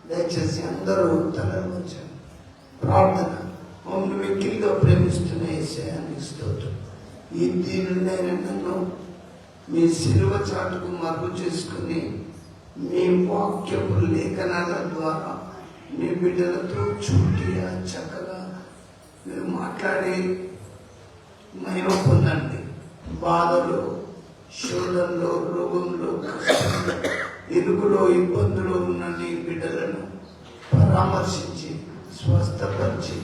దయచేసి అందరూ తలలు వచ్చారు. ప్రార్థన. మమ్మల్ని మిక్కిలిగా ప్రేమిస్తున్న యేసయ్యానికి స్తోత్రం. ఈ దీనుడైన నన్ను మీ శిలువ చాటుకు మరుగు చేసుకుని మీ వాక్యపు లేఖనాల ద్వారా మీ బిడ్డలతో చుట్టిగా చక్కగా మీరు మాట్లాడి మహిమ పొందండి. బాధలో, శోధనలో, రోగంలో, కష్టంలో, ఇరుకులో, ఇబ్బందులో ఉన్న నీ బిడ్డలను పరామర్శించి స్వస్థపరిచి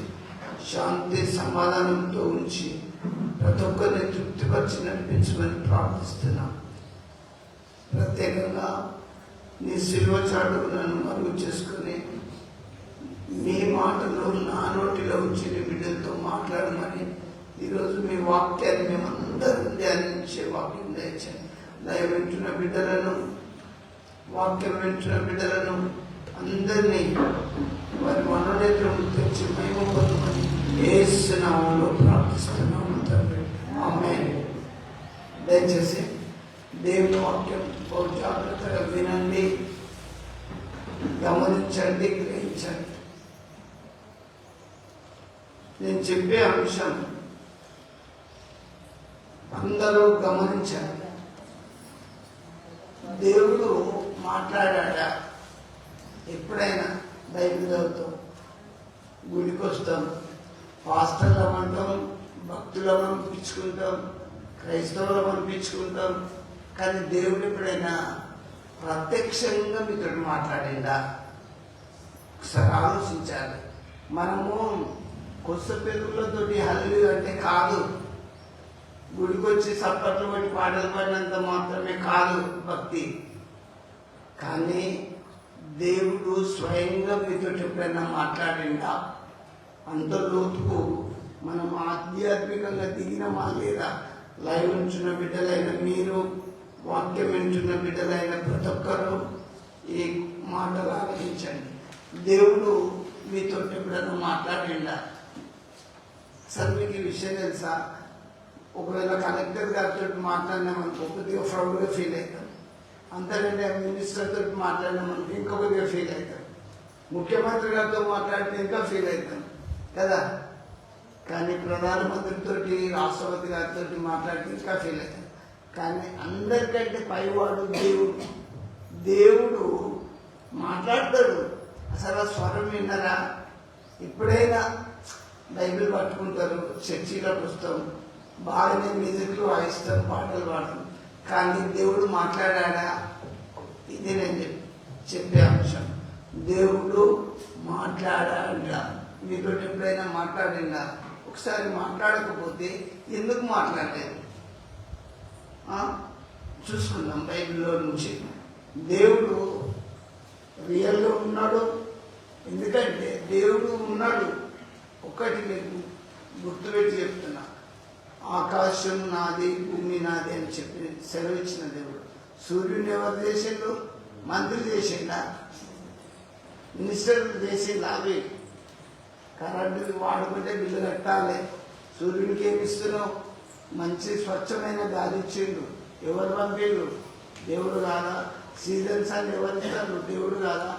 శాంతి సమాధానంతో ఉంచి ప్రతి ఒక్కరిని తృప్తిపరిచి నడిపించమని ప్రార్థిస్తున్నాం. ప్రత్యేకంగా నీ శిలువ చాటుకు నన్ను మరుగు చేసుకుని మీ మాటలు నా నోటిలో వచ్చి నీ బిడ్డలతో మాట్లాడమని ఈరోజు మీ వాక్యాన్ని మేమందరం ధ్యానించే వాక్యం దయచేయండి. లైవ్ వింటున్న బిడ్డలను, వాక్యం వింటున్న బిడ్డలను అందరినీ వారి మనోనేత్రం తెచ్చి మేము పొందమని యేసు నామములో ప్రార్థిస్తున్నాము తండ్రి. ఆమేన్. దయచేసి దేవుని వాక్యం జాగ్రత్తగా వినండి, గమనించండి, గ్రహించండి. నేను చెప్పే అంశం అందరూ గమనించాలి. దేవుడు మాట్లాడా? ఎప్పుడైనా బైబిల్ చదువుతాం, గుడికి వస్తాం, పాస్టర్లం అంటాం, భక్తులం అనిపించుకుంటాం, క్రైస్తవులం అనిపించుకుంటాం. కానీ దేవుడు ఎప్పుడైనా ప్రత్యక్షంగా మీతో మాట్లాడిందా? ఒకసారి ఆలోచించాలి. మనము కొత్త పెరుగులతోటి హల్లు అంటే కాదు, గుడికి వచ్చి సప్పట్లు పట్టి పాటలు పడినంత మాత్రమే కాదు భక్తి. కానీ దేవుడు స్వయంగా మీతో ఎప్పుడైనా మాట్లాడిందా? అంత లోతుకు మనం ఆధ్యాత్మికంగా దిగినమా లేదా? లైవ్ ఉంటున్న బిడ్డలైన మీరు, వాక్యం వింటున్న బిడ్డలైన ప్రతి ఒక్కరూ ఈ మాటలు ఆలోచించండి. దేవుడు మీతో ఎప్పుడైనా మాట్లాడిందా? సార్ మీకు ఈ విషయం తెలుసా? ఒకవేళ కలెక్టర్ గారితో మాట్లాడినామనుకో కొద్దిగా ప్రౌడ్గా ఫీల్ అవుతాం. అంతకంటే మినిస్టర్ తోటి మాట్లాడినామనుకో ఇంకా కొద్దిగా ఫీల్ అవుతాం. ముఖ్యమంత్రి గారితో మాట్లాడితే ఇంకా ఫీల్ అవుతాం కదా. కానీ ప్రధానమంత్రితో, రాష్ట్రపతి గారితో మాట్లాడితే ఇంకా ఫీల్ అవుతాం. కానీ అందరికంటే పైవాడు దేవుడు. దేవుడు మాట్లాడతాడు. అసలు ఆ స్వరం విన్నారా? ఎప్పుడైనా బైబిల్ పట్టుకుంటారు, చర్చిలోకి వస్తాం, బాగానే మ్యూజిక్లు వాయిస్తాం, పాటలు పాడతాం. కానీ దేవుడు మాట్లాడా? ఇది నేను చెప్పే అంశం. దేవుడు మాట్లాడా? మీతో ఎప్పుడైనా మాట్లాడిందా? ఒకసారి మాట్లాడకపోతే ఎందుకు మాట్లాడలేదు చూసుకుందాం బైబిల్లో నుంచి. దేవుడు రియల్గా ఉన్నాడు. ఎందుకంటే దేవుడు ఉన్నాడు. ఒక్కటి మీకు గుర్తుపెట్టి చెప్తున్నా, ఆకాశం నాది, భూమి నాది అని చెప్పి సెలవిచ్చిన దేవుడు. సూర్యుని ఎవరు చేసిండు? మంత్రి చేసిండా? మినిస్టర్లు చేసిండు? అవి కరెంటు వాడుకుంటే బిల్లు కట్టాలి. సూర్యునికి ఏమి ఇస్తున్నావు? మంచి స్వచ్ఛమైన గాలి ఇచ్చిండు. ఎవరు పంపిండు? దేవుడు కాదా? సీజన్స్ అని ఎవరు ఇస్తారు? దేవుడు కాదా?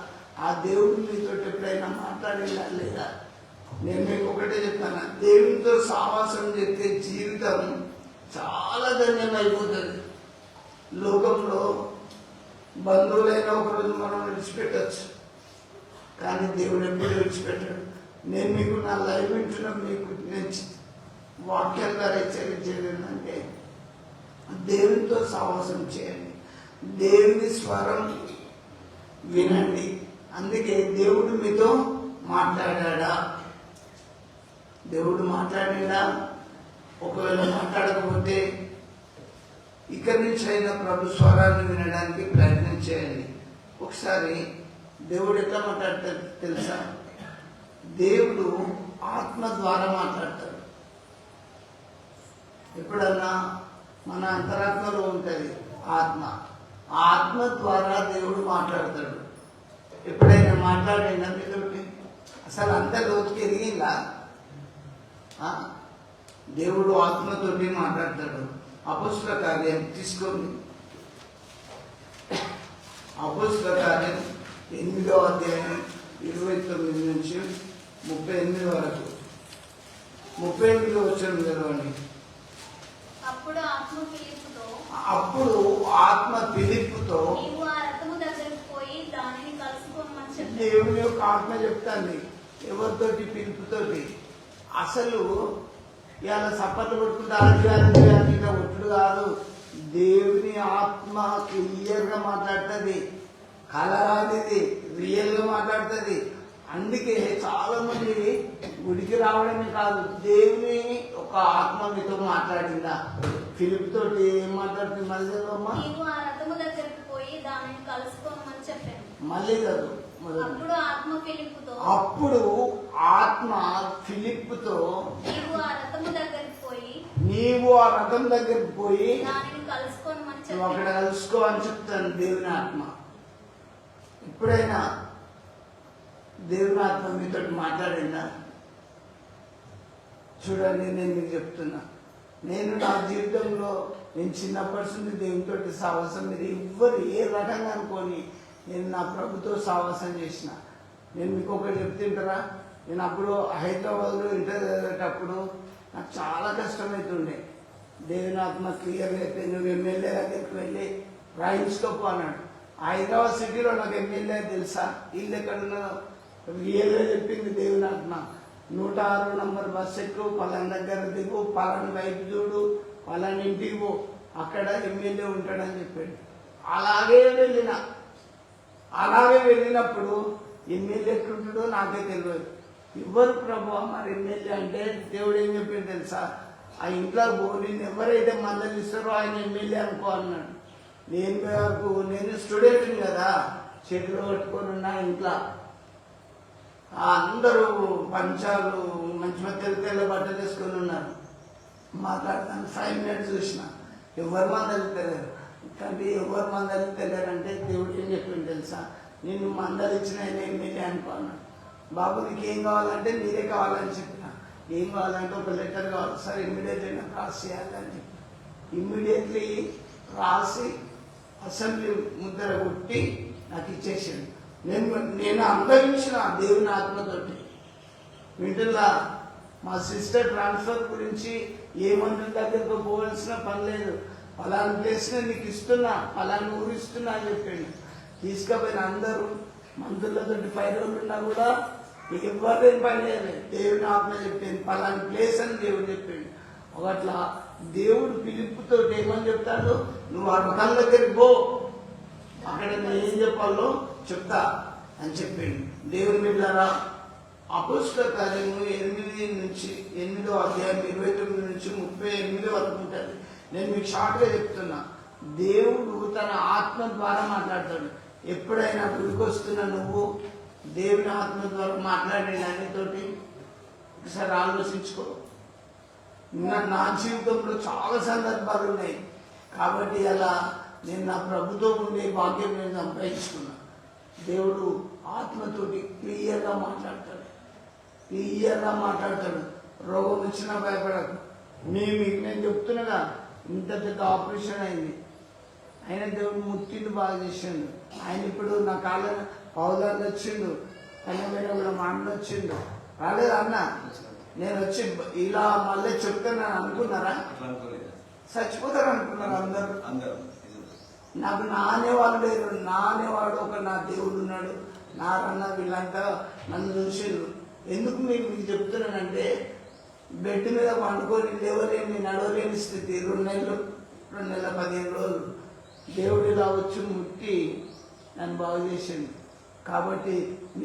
ఆ దేవుడు మీతో ఎప్పుడైనా మాట్లాడిందా లేదా? నేను మీకు ఒకటే చెప్తాను, దేవునితో సావాసం చేస్తే జీవితం చాలా ధన్యమైపోతుంది. లోకంలో బంధువులైన ఒకరోజు మనం విడిచిపెట్టచ్చు, కానీ దేవుడు ఎప్పుడు విడిచిపెట్టాడు. నేను మీకు నా లైవ్ వింటున్నా, మీకు నేను వాక్యం ద్వారా హెచ్చరించేది ఏంటంటే దేవునితో సావాసం చేయండి, దేవుని స్వరం వినండి. అందుకే దేవుడు మీతో మాట్లాడా? దేవుడు మాట్లాడినా? ఒకవేళ మాట్లాడకపోతే ఇక్కడి నుంచి అయినా ప్రభు స్వరాన్ని వినడానికి ప్రయత్నం చేయండి. ఒకసారి దేవుడు ఎట్లా మాట్లాడతాడు తెలుసా? దేవుడు ఆత్మ ద్వారా మాట్లాడతాడు. ఎప్పుడన్నా మన అంతరాత్మలో ఉంటుంది ఆత్మ. ఆత్మ ద్వారా దేవుడు మాట్లాడతాడు. ఎప్పుడైనా మాట్లాడినా మీతోటి? అసలు అంత లోతుకి ఎదిగిందా? దేవుడు ఆత్మతోటి మాట్లాడతాడు. అపోస్తల కార్యం తీసుకోండి. అపోస్తల కార్యం 8వ అధ్యాయం 29 నుంచి 38 వరకు. 38 వచ్చిన చదవండి. అప్పుడు ఆత్మ ఫిలిప్పుతో, నీవు ఆ రథము దగ్గరకు పోయి దానిని కలుసుకోమని చెప్పాడు. దేవుని యొక్క ఆత్మ చెప్తాంది ఎవరితోటి? పిలుపుతోటి. అసలు ఇవాళ సప్పట్లు కొట్టుకుంటే ఆరోగ్యాలు ఒట్టుడు కాదు. దేవుని ఆత్మ క్లియర్ గా మాట్లాడుతుంది, కలరాది రియల్ గా మాట్లాడుతుంది. అందుకే చాలా మంది గుడికి రావడమే కాదు, దేవుని ఒక ఆత్మ మీతో మాట్లాడిందా? ఫిలిప్ తోటి ఏం మాట్లాడుతుంది? మళ్ళీ నీవు ఆ రథము దగ్గరకు పోయి దానిని కలుసుకోమని చెప్పాను. మళ్ళీ కాదు. అప్పుడు ఆత్మ ఫిలిప్పుతో, నీవు ఆ రథము దగ్గరకు పోయి దానిని కలుసుకోమని చెప్పాను. అక్కడ కలుసుకో అని చెప్తాను దేవుని ఆత్మ. ఎప్పుడైనా దేవుని ఆత్మ మీతో మాట్లాడిందా? చూడండి, నేను మీకు చెప్తున్నా, నేను నా జీవితంలో నేను చిన్నప్పటి నుంచి దేవునితోటి సావాసం, మీరు ఎవ్వరు ఏ రకంగా అనుకోని నేను నా ప్రభుతో సావాసం చేసిన. నేను మీకు ఒకటి చెప్తుంటారా, నేను అప్పుడు హైదరాబాద్లో ఇంటర్ చదివేటప్పుడు నాకు చాలా కష్టమవుతుండే. దేవుని ఆత్మ క్లియర్గా అయితే నువ్వు ఎమ్మెల్యే దగ్గరికి వెళ్ళి రాయించుకోపో అన్నాడు. హైదరాబాద్ సిటీలో నాకు ఎమ్మెల్యే తెలుసా, ఇల్లు ఎక్కడున్నా రియల్గా చెప్పింది దేవుని ఆత్మ. 106 నంబర్ బస్ ఎక్కు, పలాని దగ్గర దిగు, పలాని వైపు చూడు, పలాని ఇంటికి పో, అక్కడ ఎమ్మెల్యే ఉంటాడని చెప్పాడు. అలాగే వెళ్ళినప్పుడు ఎమ్మెల్యే ఎట్లుంటాడో నాకే తెలియదు. ఎవరు ప్రభు మరి ఎమ్మెల్యే అంటే దేవుడు ఏం చెప్పింది తెలుసా? ఆ ఇంట్లో నేను ఎవరైతే మందలు ఇస్తారో ఆయన ఎమ్మెల్యే అనుకో అన్నాడు. నేను స్టూడెంట్ని కదా, చేతిలో పట్టుకొని ఉన్నా ఇంట్లో. అందరూ పంచాలు మంచి తెల్ల బట్టలు వేసుకొని ఉన్నారు. మాట్లాడతాను 5 మినిట్స్ చూసిన, ఎవరు మందలు తెలియరు. కానీ ఎవరు మందలు తెలియరంటే దేవుడు ఏం చెప్పింది తెలుసా? నేను మందలు ఇచ్చిన ఆయన ఎమ్మెల్యే అనుకున్నాను. బాబు నీకేం కావాలంటే మీరే కావాలని చెప్పిన. ఏం కావాలంటే ఒక లెటర్ కావాలి సార్, ఇమ్మీడియట్లీ నాకు రాసి చేయాలని చెప్పి ఇమ్మీడియట్లీ రాసి అసెంబ్లీ ముద్ర కొట్టి నాకు ఇచ్చేసాడు. నేను అనుభవించిన దేవుని ఆత్మతోటి. వీటిల్లో మా సిస్టర్ ట్రాన్స్ఫర్ గురించి ఏ మంత్రి దగ్గరకు పోవాల్సిన పని లేదు. పలానా ప్లేస్ నీకు ఇస్తున్నా, పలానా ఊరు ఇస్తున్నా అని చెప్పాడు. తీసుకుపోయిన అందరూ మంత్రులతో 5 రోజులు ఉన్నా కూడా ఎవరేం పని చేయలేదు. దేవుని ఆత్మ చెప్పింది పలానా ప్లేస్ అని దేవుడు చెప్పాడు. ఒకట్లా దేవుడు పిలుపుతో ఏమని చెప్తాడు? నువ్వు ఆ రకాల దగ్గరికి పో, అక్కడ నేను ఏం చెప్పాలో చెప్తా అని చెప్పిండు. దేవుని బిడ్డలారా, అపోస్తలుల కార్యము 8 నుంచి 8వ అధ్యాయం 29 నుంచి 38 వరకు ఉంటుంది. నేను మీకు షార్ట్గా చెప్తున్నా. దేవుడు తన ఆత్మ ద్వారా మాట్లాడతాడు. ఎప్పుడైనా గుడికొస్తున్నా నువ్వు దేవుని ఆత్మ ద్వారా మాట్లాడే అన్నితోటి ఒకసారి ఆలోచించుకో. నా జీవితంలో చాలా సందర్భాలు ఉన్నాయి. కాబట్టి అలా నేను నా ప్రభుతో ఉండే భాగ్యం నేను సంపాదించుకున్నా. దేవుడు ఆత్మతోటి క్లియర్గా మాట్లాడతాడు. రోగం వచ్చినా భయపడకు. మీకు నేను చెప్తున్నాగా, ఇంత పెద్ద ఆపరేషన్ అయింది, ఆయన దేవుడు ముట్టిండు, బాగా చేసిండు. ఆయన ఇప్పుడు నా కాళ్ళ పౌదాలు వచ్చిండు, కన్యమైన కూడా మా అన్న వచ్చిండు. రాలేదు అన్న, నేను వచ్చి ఇలా మళ్ళీ చెప్తానని అనుకున్నారా? చచ్చిపోతారు అనుకున్నారు అందరూ. నాకు నానేవాళ్ళు లేరు. నానేవాడు ఒక నా దేవుడు ఉన్నాడు. నారన్న వీళ్ళంతా నన్ను చూసిండ్రు. ఎందుకు మీకు చెప్తున్నానంటే, బెడ్ మీద పండుకొని లేవలేని నడవలేని స్థితి 2 నెలలు 15 రోజులు దేవుడు ఇలా వచ్చి ముట్టి నన్ను బాగు చేసింది. కాబట్టి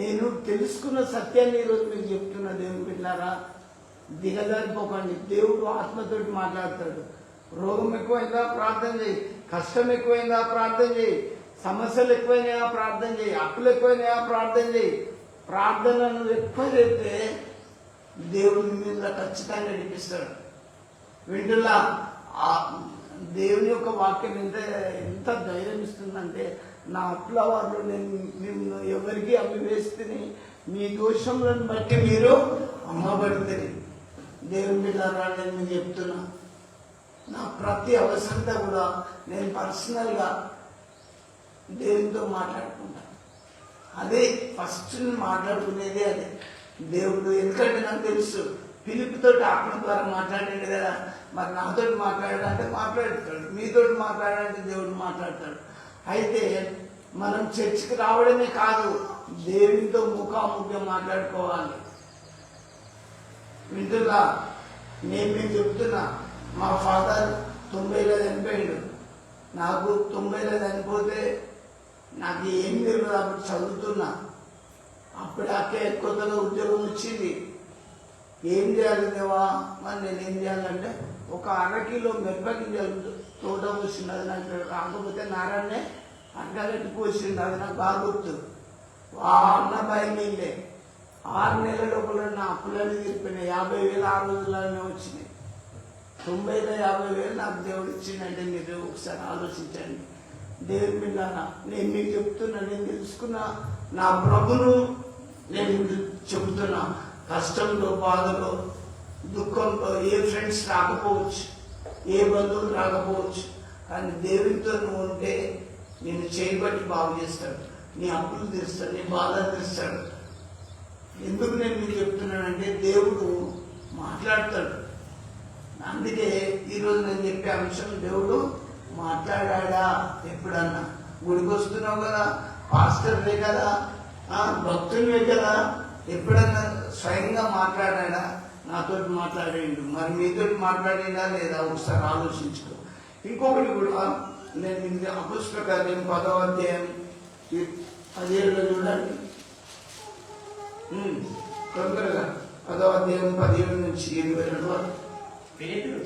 నేను తెలుసుకున్న సత్యాన్ని ఈరోజు మీకు చెప్తున్నా. దేవుని బిడ్డలారా, దిగజారిపోకండి. దేవుడు ఆత్మతోటి మాట్లాడతాడు. రోగం ఎక్కువైందా ప్రార్థన చేయి, కష్టం ఎక్కువైందా ప్రార్థన చేయి, సమస్యలు ఎక్కువైనాయా ప్రార్థన చేయి, అప్పులు ఎక్కువైనాయా ప్రార్థన చేయి. ప్రార్థనను ఎక్కువ చేస్తే దేవుడు మీద ఖచ్చితంగా నడిపిస్తాడు. వీటిల్లో దేవుని యొక్క వాక్యం ఎంత ధైర్యం ఇస్తుందంటే, నా అప్పుల వాళ్ళు నేను ఎవరికి అమ్మి వేస్తేనే మీ దోషములను బట్టి మీరు అమ్మబడితే. దేవుని బిడ్డలారా, నేను మీకు చెప్తున్నా, నా ప్రతి అవసరత కూడా నేను పర్సనల్గా దేవునితో మాట్లాడుకుంటాను. అదే ఫస్ట్ మాట్లాడుకునేది అదే దేవుడు. ఎందుకంటే నాకు తెలుసు పిలుపుతోటి ఆత్మ ద్వారా మాట్లాడాడు కదా, మరి నాతో మాట్లాడాలంటే మాట్లాడతాడు, మీతో మాట్లాడాలంటే దేవుడు మాట్లాడతాడు. అయితే మనం చర్చికి రావడమే కాదు, దేవునితో ముఖాముఖిగా మాట్లాడుకోవాలి. వింటున్నా? నేను చెప్తున్నా, మా ఫాదర్ 90లో చనిపోయాడు. నాకు 90లో చనిపోతే నాకు ఏం తెలియదు, అప్పుడు చదువుతున్నా. అప్పుడు అక్కే కొత్తగా ఉద్యోగం వచ్చింది. ఏం చేయాలి దేవా? మరి నేను ఏం చేయాలంటే ఒక 1/2 కిలో మిరపగింజలు తోట పోసింది, అది నాకు రాకపోతే నారాయణనే అడ్డగట్టి పోసింది, అది నాకు బాగా గుర్తు. అన్న భయం నీళ్ళే 6 నెలల లోపల నా అప్పులన్నీ తీరిపోయినాయి. 50,000 ఆ రోజుల్లోనే వచ్చినాయి. 90లో 50,000 నాకు దేవుడు ఇచ్చిందంటే మీరు ఒకసారి ఆలోచించండి. దేవుని మీద నేను మీకు చెప్తున్నా, నేను తెలుసుకున్నా నా ప్రభును నేను చెబుతున్నా. కష్టంలో, బాధలో, దుఃఖంలో ఏ ఫ్రెండ్స్ రాకపోవచ్చు, ఏ బంధువులు రాకపోవచ్చు, కానీ దేవునితో నువ్వు ఉంటే నేను చేయబట్టి బాగు చేస్తాడు, నీ అప్పులు తీరుస్తాడు, నీ బాధలు తీరుస్తాడు. ఎందుకు నేను మీకు చెప్తున్నానంటే దేవుడు మాట్లాడతాడు. అందుకే ఈరోజు నేను చెప్పే అంశం, దేవుడు మాట్లాడా? ఎప్పుడన్నా గుడికి వస్తున్నావు కదా, పాస్టర్వే కదా, భక్తులే కదా, ఎప్పుడన్నా స్వయంగా మాట్లాడా? నాతో మాట్లాడేయండు, మరి మీతో మాట్లాడినా లేదా ఒకసారి ఆలోచించుకో. ఇంకొకటి కూడా నేను ఇది అపుస్తక కార్యం 10వ అధ్యాయం 17లో చూడండి. తొందరగా 10వ అధ్యాయం 17 నుంచి 22 వరకు. పేతురు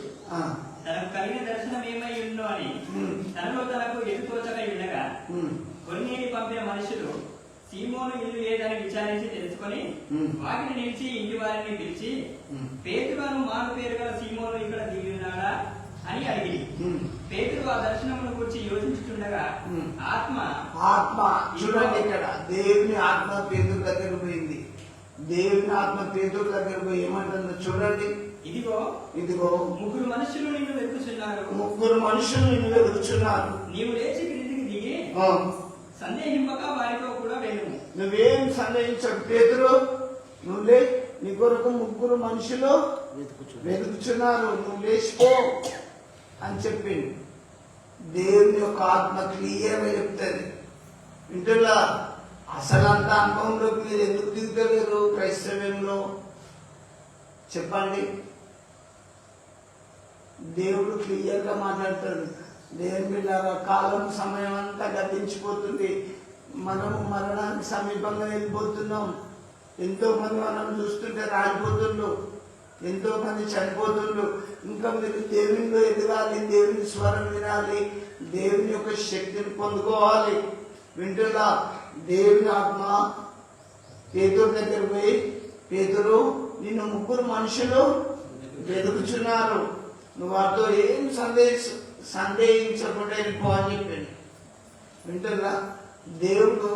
తనకు కలిగిన దర్శనం ఏమై ఉందో అని తనలో తనకు ఎదుతోచక ఉండగా కొన్నేని పంపిన మనుషులు సీమోను ఇల్లు ఏదని విచారించి తెలుసుకొని వాటిని నిలిచి ఇంటి వారిని పిలిచి, పేతురును మాను పేరు గల సీమోను ఇక్కడ దిగి ఉన్నాడా అని అడిగి, పేతురు ఆ దర్శనమును గురించి యోచించుచుండగా ఆత్మ చూడండి, ఇక్కడ దేవుని ఆత్మ పేతురు దగ్గర పోయింది. దేవుని ఆత్మ పేతురు దగ్గర పోయి ఏమంటుందో చూడండి. ఇదిగో 3 మనుషులు నిన్ను వెతుకుచున్నారు. 3 మనుషులు నిన్ను వెతుకుచున్నారు. నీవు లేచి క్రిందికి దిగి సందేహింపక వారితో కూడా వెళ్ళుము. నువ్వేం సందేహించకు పేతురు, నువ్వులే, నీ కొరకు 3 మనుషులు వెతుకుచున్నారు, నువ్వు లేచిపో అని చెప్పింది. దేవుని యొక్క ఆత్మ క్లియర్గా చెప్తుంది. వింటున్నా? అసలంత అనుభవంలోకి మీరు ఎందుకు దిగుతలేరు క్రైస్తవ్యంలో? చెప్పండి. దేవుడు క్లియర్గా మాట్లాడతాడు. దేవుని బిడ్డలారా, కాలం సమయం అంతా గతించిపోతుంది. మనము మరణానికి సమీపంగా వెళ్ళిపోతున్నాం. ఎంతో మంది మనం చూస్తుంటే రాలిపోతుండ్రు, ఎంతో మంది చనిపోతుండ్రు. ఇంకా మీరు దేవునిలో ఎదగాలి, దేవుని స్వరం వినాలి, దేవుని యొక్క శక్తిని పొందుకోవాలి. వింటున్నా? దేవుని ఆత్మ పేతురు దగ్గర పోయి, పేతురు నిన్ను 3 మనుషులు వెతుకుచున్నారు, నువ్వు వారితో ఏం సందేహించకుండా వెళ్ళిపో అని చెప్పింది. వింటున్నా? దేవుడు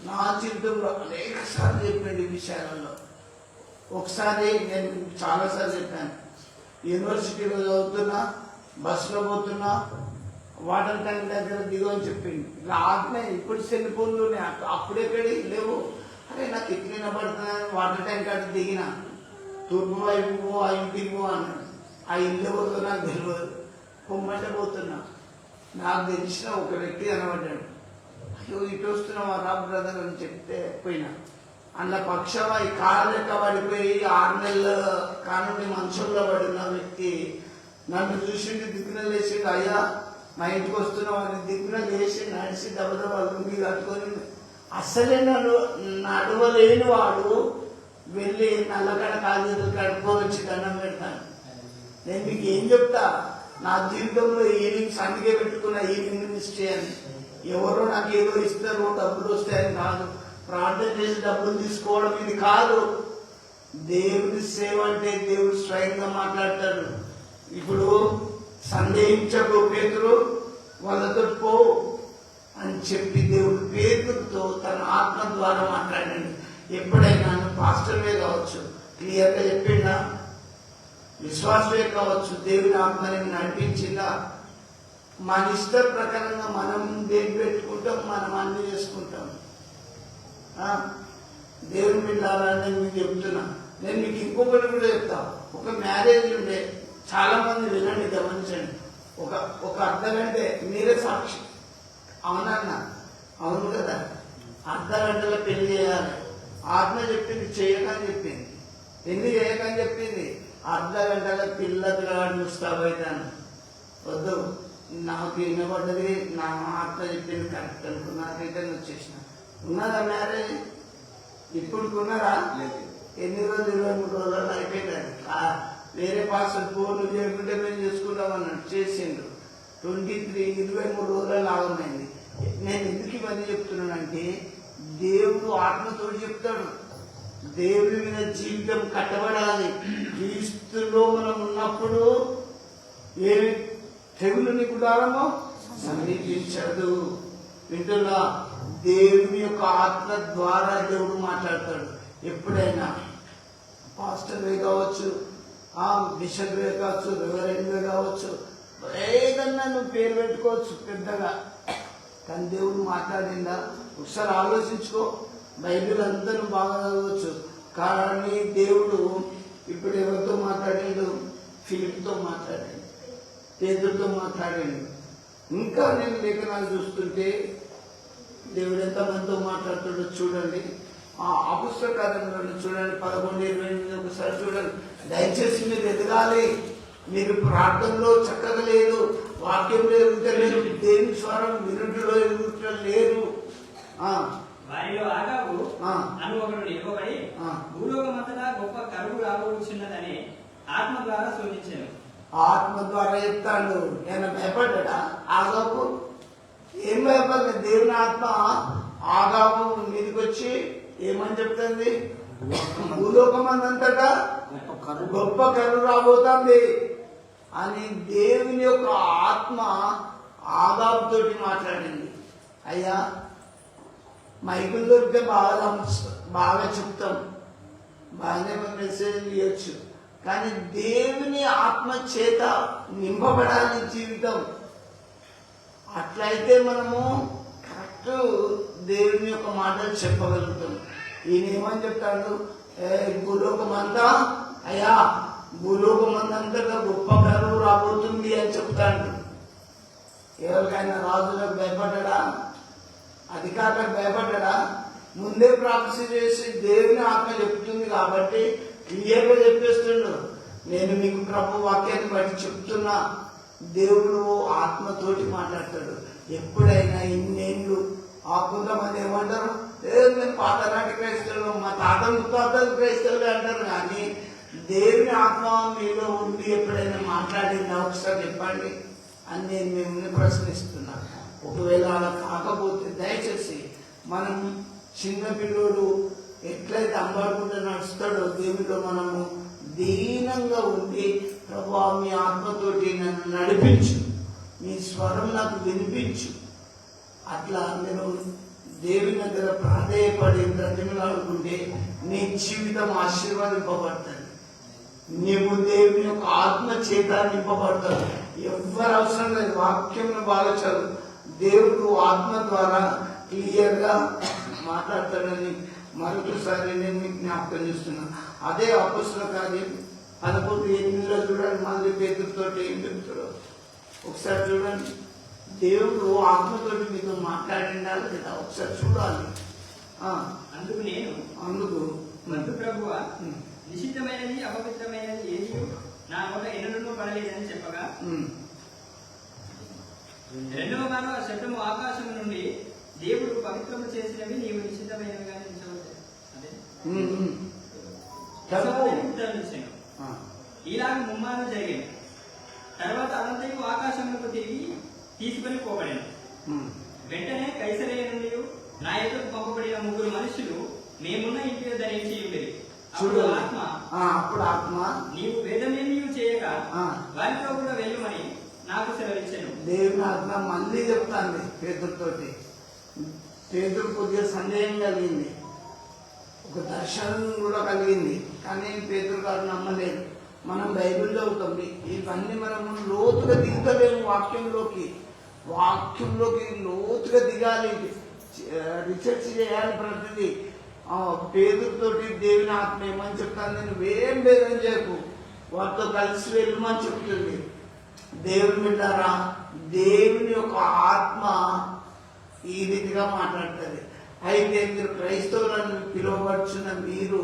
నా జీవితంలో అనేక సార్లు చెప్పాడు ఈ విషయాలలో. ఒకసారి నేను చాలాసార్లు చెప్పాను. యూనివర్సిటీలో చదువుతున్నా, బస్సులో పోతున్నా, వాటర్ ట్యాంక్ దగ్గర దిగని చెప్పింది. ఇలా ఆత్మే ఇప్పుడు సెల్ ఫోన్లోనే, అప్పుడెక్కడి లేవు. అరే నాకు ఎక్కిన పడుతుందని వాటర్ ట్యాంక్ అక్కడ దిగిన, తూర్పు వైపు పో, ఆ ఇంటికి పో అన్నాడు. ఆ ఇల్లు ఎవరితో నాకు తెలియదు, పొమ్మంటే పోతున్నా. నాకు తెలిసిన ఒక వ్యక్తి కనబడ్డాడు. అయ్యో ఇటు వస్తున్నావా రా బ్రదర్ అని చెప్తే పోయినా. అందులో పక్షవా ఈ కాళ్ళ లెక్క పడిపోయి 6 నెలల కానుండి మంచంలో పడిన వ్యక్తి నన్ను చూసిండి, దిక్కున లేచిండు. అయ్యా మా ఇంటికి వస్తున్నావు అని దిక్కున లేచి నడిచి దెబ్బదెబ్బ లుంగి కట్టుకొని, అసలే నడవలేని వాడు వెళ్ళి నల్లకడ కాళ్ళు కడుక్కొని వచ్చి దండం పెడతాను. నేను మీకు ఏం చెప్తా, నా జీవితంలో ఈవినింగ్స్ అందుకే పెట్టుకున్న ఈవినింగ్ మినిస్ట్రీ అని. ఎవరో నాకు ఏదో ఇస్తారు, డబ్బులు వస్తాయని కాదు, ప్రార్థన చేసి డబ్బులు తీసుకోవడం ఇది కాదు. దేవుడి సేవ అంటే దేవుడు స్వయంగా మాట్లాడతాడు. ఇప్పుడు సందేహించకు పేతురు, వాళ్ళతో పో అని చెప్పి దేవుడు పేతురుతో తన ఆత్మ ద్వారా మాట్లాడండి. ఎప్పుడైనా పాస్టర్వే కావచ్చు, క్లియర్గా చెప్పిండా, విశ్వాసమే కావచ్చు, దేవుని ఆత్మని నడిపించిందా? మన ఇష్ట ప్రకారంగా మనం దేని పెట్టుకుంటాం, మనం అన్ని చేసుకుంటాం. దేవుని వెళ్ళాలని నేను మీకు చెప్తున్నా. నేను మీకు ఇంకొకటి కూడా చెప్తా. ఒక మ్యారేజ్ ఉండే, చాలా మంది వినండి, గమనించండి. ఒక అర్ధ గంట మీరే సాక్షి. అవునన్నా, అవును కదా, అర్ధ గంటలో పెళ్లి చేయాలి. ఆత్మ చెప్పింది చేయకని చెప్పింది. ఎందుకు చేయకని చెప్పింది? అర్ధ గంటలో పిల్లలు ముస్తాబైతాను. వద్దు, నాకు వినబడ్డది, నా ఆత్మ చెప్పింది కరెక్ట్ అనుకున్నాకైతే వచ్చేసిన. ఉన్నదా మ్యారేజ్? ఇప్పుడు ఉన్నారా? ఎన్ని రోజులు? 23 రోజులు అయిపోయింది. వేరే పాస్టర్ ఫోన్లు చేయకుంటే మేము చేసుకుంటామన్నాడు, చేసిండు. 23 రోజులు ఆగమైంది. నేను ఎందుకు ఇవన్నీ చెప్తున్నానంటే, దేవుడు ఆత్మతో చెప్తాడు. దేవుడి మీద జీవితం కట్టబడాలి. క్రీస్తులో మనం ఉన్నప్పుడు ఏ తెగులుని గుడారమో సమీపించదు. వింటున్నా? దేవుని యొక్క ఆత్మ ద్వారా దేవుడు మాట్లాడతాడు. ఎప్పుడైనా పాస్టర్వే కావచ్చు, బిషప్వే కావచ్చు, రెవరెండ్వే కావచ్చు, ఏదన్నా నువ్వు పేరు పెట్టుకోవచ్చు పెద్దగా, కానీ దేవుడు మాట్లాడిందా? ఒకసారి ఆలోచించుకో. బైబిల్ అంతా నువ్వు బాగా చదవచ్చు, కానీ దేవుడు ఇప్పుడు ఎవరితో మాట్లాడాడు? ఫిలిప్తో మాట్లాడాడు, పేతురుతో మాట్లాడాడు. ఇంకా నేను లేఖనాలు చూస్తుంటే దేవుడు ఎంతమందితో మాట్లాడుతాడో చూడండి. అపుస్తల కార్యంలో చూడండి, 11:28 ఒకసారి చూడండి. దయచేసి మీరు ఎదగాలి. మీరు ప్రార్థనలో చక్కగా లేదు, వాక్యంలో ఎదుగుతలేరు, దేవుని స్వరం వినుటలో ఎదుగుతలేరు. వారిలో ఆగావు అను ఒకడు నిలవబడి భూలోకమంతటా గొప్ప కరువు రాబోతున్నదని ఆత్మ ద్వారా సూచించాను. ఆత్మ ద్వారా చెప్తాడు. నేను భయపడ్డా ఆగాపు? ఏం భయపడలేదు. దేవుని ఆత్మ ఆగాపు మీదకి వచ్చి ఏమని చెప్తుంది? భూలోకమంతటా గొప్ప కరువు రాబోతుంది అని దేవుని యొక్క ఆత్మ ఆగాపుతోటి మాట్లాడింది. అయ్యా, మైకులు దొరికితే బాగా చెప్తాం, బాగానే మెసేజ్ ఇవ్వచ్చు, కానీ దేవుని ఆత్మ చేత నింపబడాలి జీవితం. అట్లయితే మనము కరెక్ట్ దేవుని యొక్క మాటలు చెప్పగలుగుతాం. ఈయన ఏమని చెప్తాడు? భూలోకమంతా, అయ్యా భూలోకమంతా గొప్ప కరువు రాబోతుంది అని చెప్తాడు. ఎవరికైనా రాజులకు భయపడ్డా? అధికారులకు భయపడ్డా? ముందే ప్రాఫెసీ చేసి దేవుని ఆత్మ చెప్తుంది కాబట్టి క్లియర్గా చెప్పేస్తుండు. నేను మీకు ప్రభు వాక్యాన్ని బట్టి చెప్తున్నా, దేవుడు ఆత్మతోటి మాట్లాడతాడు. ఎప్పుడైనా ఇన్నేళ్ళు కొంతమంది ఏమంటారు? మేము పాతనాటి క్రైస్తవులు, మా తాత ముత్తాతలు క్రైస్తవులు అంటారు, కానీ దేవుని ఆత్మ మీలో ఉండి ఎప్పుడైనా మాట్లాడిందా ఒకసారి చెప్పండి అని నేను మిమ్మల్ని ప్రశ్నిస్తున్నా. ఒకవేళ అలా కాకపోతే దయచేసి మనం చిన్న పిల్లోడు ఎట్లయితే అంబాడుకుంటూ నడుస్తాడో దేవుడిలో మనము దీనంగా ఉండి, ప్రభువా మీ ఆత్మతోటి నన్ను నడిపించు, మీ స్వరం నాకు వినిపించు, అట్లా నేను దేవుని దగ్గర ప్రాధేయపడి బ్రతిమలాడుకుంటే నీ జీవితం ఆశీర్వదింపబడుతుంది. నీవు దేవుని యొక్క ఆత్మ చేత నింపబడతావు. ఎవరు అవసరం లేదు, వాక్యంలో బాగా చదువు. దేవుడు ఆత్మ ద్వారా క్లియర్గా మాట్లాడతాడని మరొకసారి నేను మీకు జ్ఞాపకం చేస్తున్నాను. అదే అపొస్తలుల కార్యం 11:8 చూడండి, మళ్ళీ పేతురుతో ఏం చెప్తాడో ఒకసారి చూడండి. దేవుడు ఆత్మతోటి మీతో మాట్లాడిండాలి లేదా ఒకసారి చూడాలి. అందుకు నేను మందు ప్రభువా, నిషిద్ధమైనది అపవిత్రమైనది ఏది నా నోట ఎన్నడూ పడలేదని చెప్పగా, రెండవ మారు ఆ శబ్దము ఆకాశం నుండి, దేవుడు పవిత్రము చేసినవి నీవు నిషిద్ధమైనవి కానీ ఉత్తరమిచ్చాను. ఇలాగ ముమ్మారు జరిగింది. తర్వాత అనంతయు ఆకాశంలోకి తిరిగి తీసుకొని పోబడాను. వెంటనే కైసరయ్య నుండి నా ఎదురు పంపబడిన 3 మనుషులు మేమున్న ఇంటిని ధరించి ఉండేది. అప్పుడు ఆత్మ నీవు వేదమేమీ చేయక వారితో కూడా వెళ్ళమని నాకు సెలవిచ్చాను. దేవుని ఆత్మ మళ్ళీ చెప్తాంది పేతురుతోటి. పేతురు కొద్దిగా సందేహం కలిగింది, ఒక దర్శనం కూడా కలిగింది, కానీ పేతురు గారు నమ్మలేదు. మనం బైబిల్ చదువుతాం, ఇవన్నీ మనము లోతుగా దిగుతలేము. వాక్యంలోకి లోతుగా దిగాలి, రీసెర్చ్ చేయాలి ప్రతిదీ. పేదలతోటి దేవుని ఆత్మ ఏమని చెప్తాను, నువ్వేం భేదం చేయకు, వారితో కలిసి వెళ్ళమని చెప్తుంది. దేవుని విన్నారా, దేవుని యొక్క ఆత్మ ఈ రీతిగా మాట్లాడుతుంది. అయితే మీరు క్రైస్తవులను పిలువబడుచున్న మీరు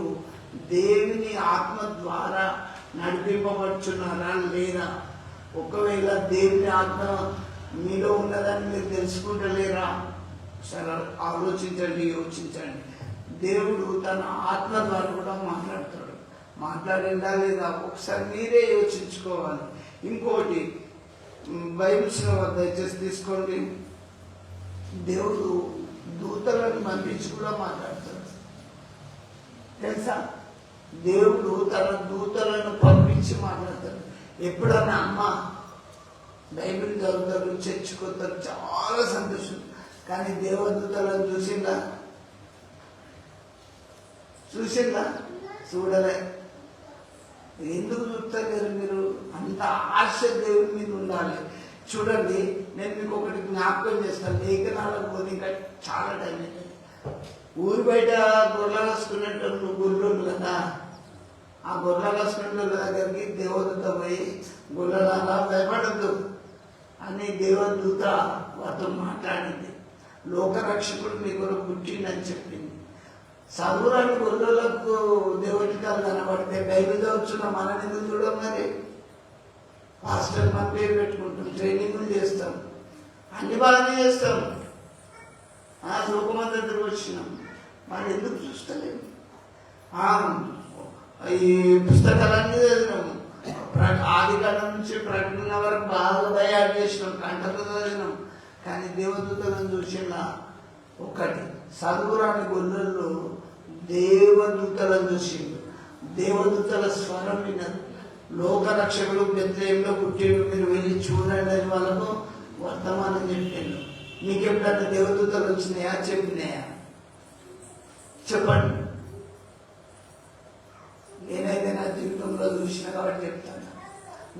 దేవుని ఆత్మ ద్వారా నడిపింపబడుచున్నారా లేదా? ఒకవేళ దేవుని ఆత్మ మీలో ఉన్నదని మీరు తెలుసుకుంటలేరా? సరే, ఆలోచించండి, యోచించండి. దేవుడు తన ఆత్మ ద్వారా కూడా మాట్లాడతాడు. మాట్లాడిందా లేదా ఒకసారి మీరే యోచించుకోవాలి. ఇంకోటి, బైబిల్స్ దయచేసి తీసుకోండి. దేవుడు దూతలను పంపించి కూడా మాట్లాడతాడు, తెలుసా? దేవుడు తన దూతలను పంపించి మాట్లాడతాడు. ఎప్పుడన్నా అమ్మ బైబిల్ చదువుతారు, చర్చకొస్తారు, చాలా సంతోషం. కానీ దేవదూతలను చూసిందా? చూడలే. ఎందుకు చూస్తలేరు మీరు? అంత ఆశ దేవుడి మీద ఉండాలి. చూడండి, నేను మీకు ఒకటి జ్ఞాపకం చేస్తాను. లేఖనాలకు పోతే ఇంకా చాలా టైం అవుతుంది. ఊరి బయట గొర్రెలు కాసుకునేటప్పుడు గొర్రెలు కదా, ఆ గొర్రెలు కాసుకునే దగ్గరికి దేవదూత పోయి గొర్రెలాగా భయపడద్దు అని దేవదూత వారితో మాట్లాడింది. లోకరక్షకుడు మీ కొరకు పుట్టిండని చెప్పింది. చదువురాని గొర్రెలకు దేవుడికాలు కనబడితే బైబిల్ చదువుతున్న మనని ఎందుకు చూడం? మరి పాస్టర్ మన పేరు పెట్టుకుంటాం, ట్రైనింగ్లు చేస్తాం, అన్ని బాగానే చేస్తాం. లోకమంతా దగ్గర వచ్చినాం, మరి ఎందుకు చూస్తలేము? ఈ పుస్తకాలన్నీ చదివినాము, ఆది కాలం నుంచి ప్రకటన వరకు బాగా తయారు చేసినాం, కంటతో చదివినాం. కానీ దేవదూతలను చూసిన ఒకటి, చదువురాని గొర్రెల్లో దేవదూతలను చూసిండు. దేవదూతల స్వరం విన్నారు. లోకరక్షకుడు బెత్లెహేములో పుట్టిండు, మీరు వెళ్ళి చూడండి అని వాళ్ళకు వర్తమానం చెప్పాను. మీకు ఎప్పుడన్నా దేవదూతలు వచ్చినాయా? చెప్పినాయా? చెప్పండి. నేనైతే నా జీవితంలో చూసిన కాబట్టి చెప్తాను.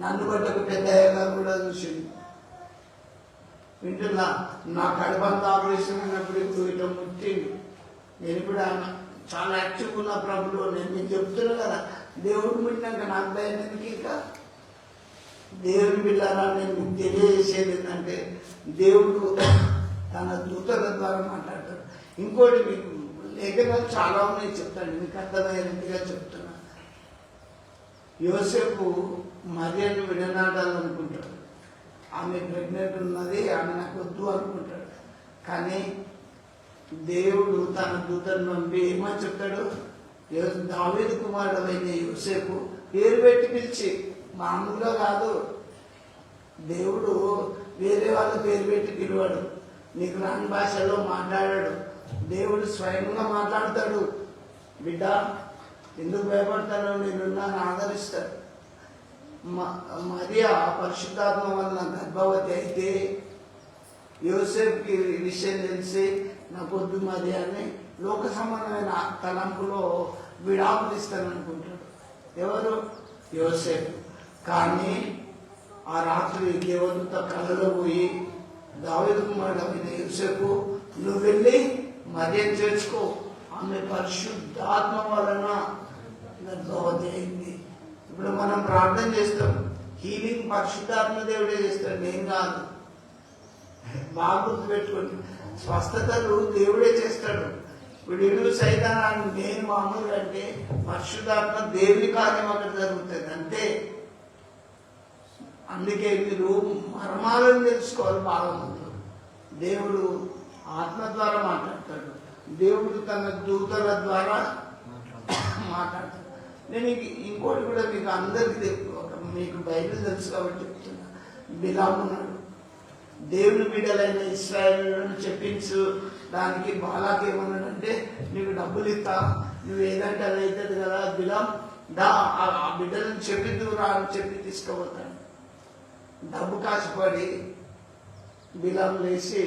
నన్ను బట్టి ఒక పెద్ద అయ్యగా కూడా చూసింది. వింటున్నా, నా కడుపంత ఆపరేషన్ అయినప్పుడు ఇప్పుడు ఇట్లా ముట్టిండు. నేను ఇప్పుడు చాలా యాక్టివ్గా ఉన్న ప్రభులో. నేను మీకు చెప్తున్నా కదా, దేవుడు ముట్టినాక నాకు భయం ఎందుకు? ఇంకా దేవుని బిడ్డారా, నేను మీకు తెలియజేసేది ఏంటంటే దేవుడు తన దూతల ద్వారా మాట్లాడతాడు. ఇంకోటి, మీకు లేఖనాలు చాలా ఉన్నాయి, చెప్తాను, మీకు అర్థమయ్యేట్టుగా చెప్తున్నా. యోసేపు మరియను విడనాడాలనుకుంటాడు. ఆమె ప్రెగ్నెంట్ ఉన్నది, ఆమె నాకు వద్దు అనుకుంటాడు. కానీ దేవుడు తన దూతను పంపి ఏమని చెప్తాడు? దావీదు కుమారుడు అయిన యోసేపు పేరు పెట్టి పిలిచి, మామూలుగా కాదు, దేవుడు వేరే వాళ్ళ పేరు పెట్టి పిలువాడు, నీకు రాని భాషలో మాట్లాడాడు. దేవుడు స్వయంగా మాట్లాడతాడు. బిడ్డ, ఎందుకు భయపడతానో, నేనున్నాను, ఆదరిస్తాడు. మరియా పరిశుద్ధాత్మ వలన గర్భవతి అయితే యోసేపుకి ఈ విషయం తెలిసి నా పొద్దు మరియా అని లోక సంబంధమైన తలంపులో విడాకులు ఇస్తాననుకుంటాడు. ఎవరు? యోసేపు. కానీ ఆ రాత్రి దేవదూత కలలో పోయి, దావీదు కుమారుడు అయిన యోసేపు, నువ్వు వెళ్ళి మరియను చేర్చుకో, ఆమె పరిశుద్ధాత్మ వలన గర్భవతి అయింది. ఇప్పుడు మనం ప్రార్థన చేస్తాం, హీలింగ్ పరిశుద్ధాత్మ దేవుడే చేస్తాడు, నేను కాదు. బాగా గుర్తుపెట్టుకోండి, స్వస్థతలు దేవుడే చేస్తాడు. ఇప్పుడు ఇల్లు సైతాన్ని నేను మామూలుగా అంటే పరిశుద్ధాత్మ దేవుని కార్యం అక్కడ జరుగుతుంది అంతే. అందుకే మీరు మర్మాలను తెలుసుకోవాలి బాగా ముందు. దేవుడు ఆత్మ ద్వారా మాట్లాడతాడు, దేవుడు తన దూతల ద్వారా మాట్లాడతాడు. నేను ఇంకోటి కూడా మీకు అందరికీ మీకు బైబిల్ తెలుసు కాబట్టి చెప్తున్నా. బిలాము ఉన్నాడు, దేవుని బిడ్డలైన ఇశ్రాయేలులను చెప్పించు. దానికి బాలాకి ఏమన్నాడంటే, నీకు డబ్బులు ఇస్తా, నువ్వు ఏదంటే అది అవుతుంది కదా, బిలాం ఆ బిడ్డలను చెప్పిద్దురా అని చెప్పి తీసుకుపోతాడు. డబ్బు కాసిపడి బిలాం లేచి,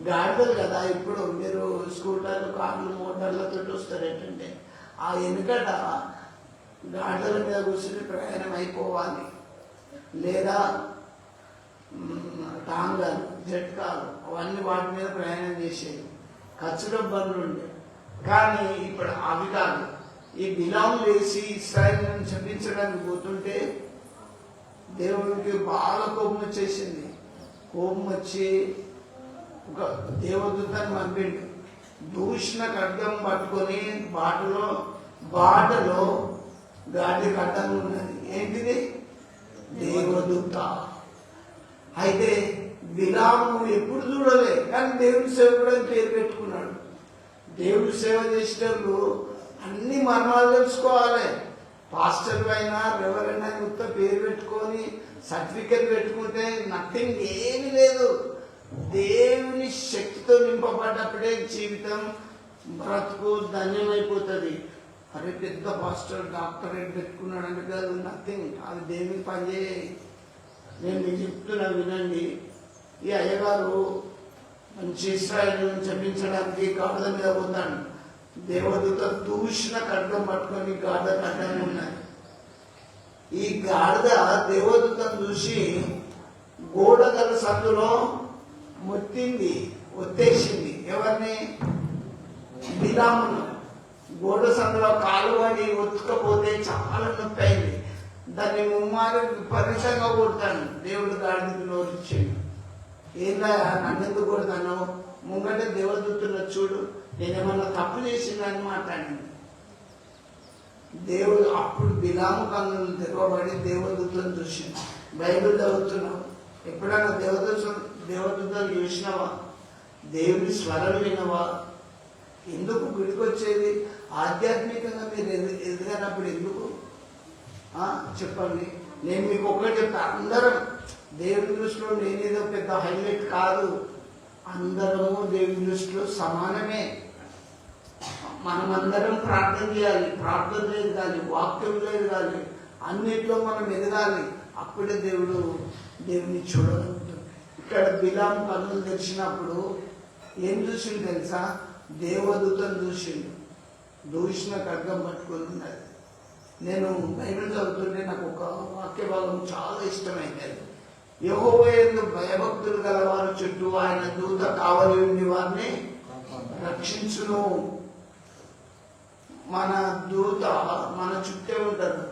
గాడిదలు కదా, ఇప్పుడు మీరు స్కూటర్లు, కార్లు, మోటార్లతో వస్తారు ఏంటంటే, ఆ వెనుకట గాడిదల మీద కూర్చుని ప్రయాణం అయిపోవాలి, లేదా టాంగాలు, జట్కాలు, అవన్నీ వాటి మీద ప్రయాణం చేసేది. ఖర్చుల బండ్లు ఉండే. కానీ ఇప్పుడు అవి కాదు. ఈ బిలాము వేసి ఇశ్రాయేలును చంపించడానికి పోతుంటే దేవుడికి బాగా కోపం వచ్చేసింది. కోపం వచ్చి ఒక దేవదూతని పంపిండు. దూషణ ఖడ్గం పట్టుకొని బాటలో గాడికి అడ్డంగా ఉన్నది. ఏంటిది? దేవదూత. అయితే బిలాము ఎప్పుడు చూడలే, కానీ దేవుడి సేవకుడు అని పేరు పెట్టుకున్నాడు. దేవుడి సేవ చేసేటప్పుడు అన్ని మర్మాలు తెలుసుకోవాలి. పాస్టర్ అయినా రెవరైనా కొత్త పేరు పెట్టుకొని సర్టిఫికెట్ పెట్టుకుంటే నథింగ్, ఏమీ లేదు. దేవుని శక్తితో నింపబడ్డప్పుడే జీవితం బ్రతుకు ధన్యమైపోతుంది. అరే పెద్ద పాస్టర్ డాక్టరేట్ పెట్టుకున్నాడు అంటే కాదు, నథింగ్. అది దేవుని పనిచేయ. నేను మీకు చెప్తున్నా వినండి. ఈ అయ్యగారు మంచి ఇశ్రాయేలును చంపించడానికి గాడిద మీద పోతాడు. దేవదూత దూషణ ఖడ్గం పట్టుకొని గాడిద అడ్డంగా ఉన్నాయి. ఈ గాడిద దేవదూతను చూసి గోడగల సందులో ఒత్తేసింది. ఎవరిని? బిలామును. గోడ సందులో కాలువని ఒత్తుకపోతే చాలా నొప్పి అయింది. దాన్ని ముమ్మారు విపరీతంగా కొడతాను. దేవుడు గాడిదకి నోరిచ్చిండు. ఏందా నన్నెందుకు కొడతాను? ముంగట దేవదూతుల్లో చూడు, నేనేమన్నా తప్పు చేసిందని మాట్లాడింది. దేవుడు అప్పుడు బిలాము కన్నులు తెరవబడి దేవదూతను చూసింది. బైబిల్ చదువుతున్నావు, ఎప్పుడైనా దేవదూతలు చూసినావా? దేవుని స్వరం వినవా? ఎందుకు గుడికి వచ్చేది? ఆధ్యాత్మికంగా మీరు ఎదిగినప్పుడు ఎందుకు చెప్పండి. నేను మీకు ఒక్కటి చెప్తా, అందరం దేవుని దృష్టిలో నేనేదో పెద్ద హైలైట్ కాదు. అందరము దేవుని దృష్టిలో సమానమే. మనమందరం ప్రార్థన చేయాలి, ప్రార్థనలో ఎదగాలి, వాక్యంలో ఎదగాలి, అన్నిట్లో మనం ఎదగాలి. అప్పుడే దేవుని చూడగలుగుతాం. ఇక్కడ బిలాము కన్నులు తెరిచినప్పుడు ఏం చూసిండు తెలుసా? దేవదూతను చూసిండు. దూషణ ఖడ్గం పట్టుకొని ఉన్నది. నేను బైబిల్ చదువుతుంటే నాకు ఒక వాక్య భాగం చాలా ఇష్టమైంది. యెహోవా యందు భయభక్తులు గలవారి చుట్టూ ఆయన దూత కావలి ఉండి వారిని రక్షించును. మన దూత మన చుట్టే ఉంటారు.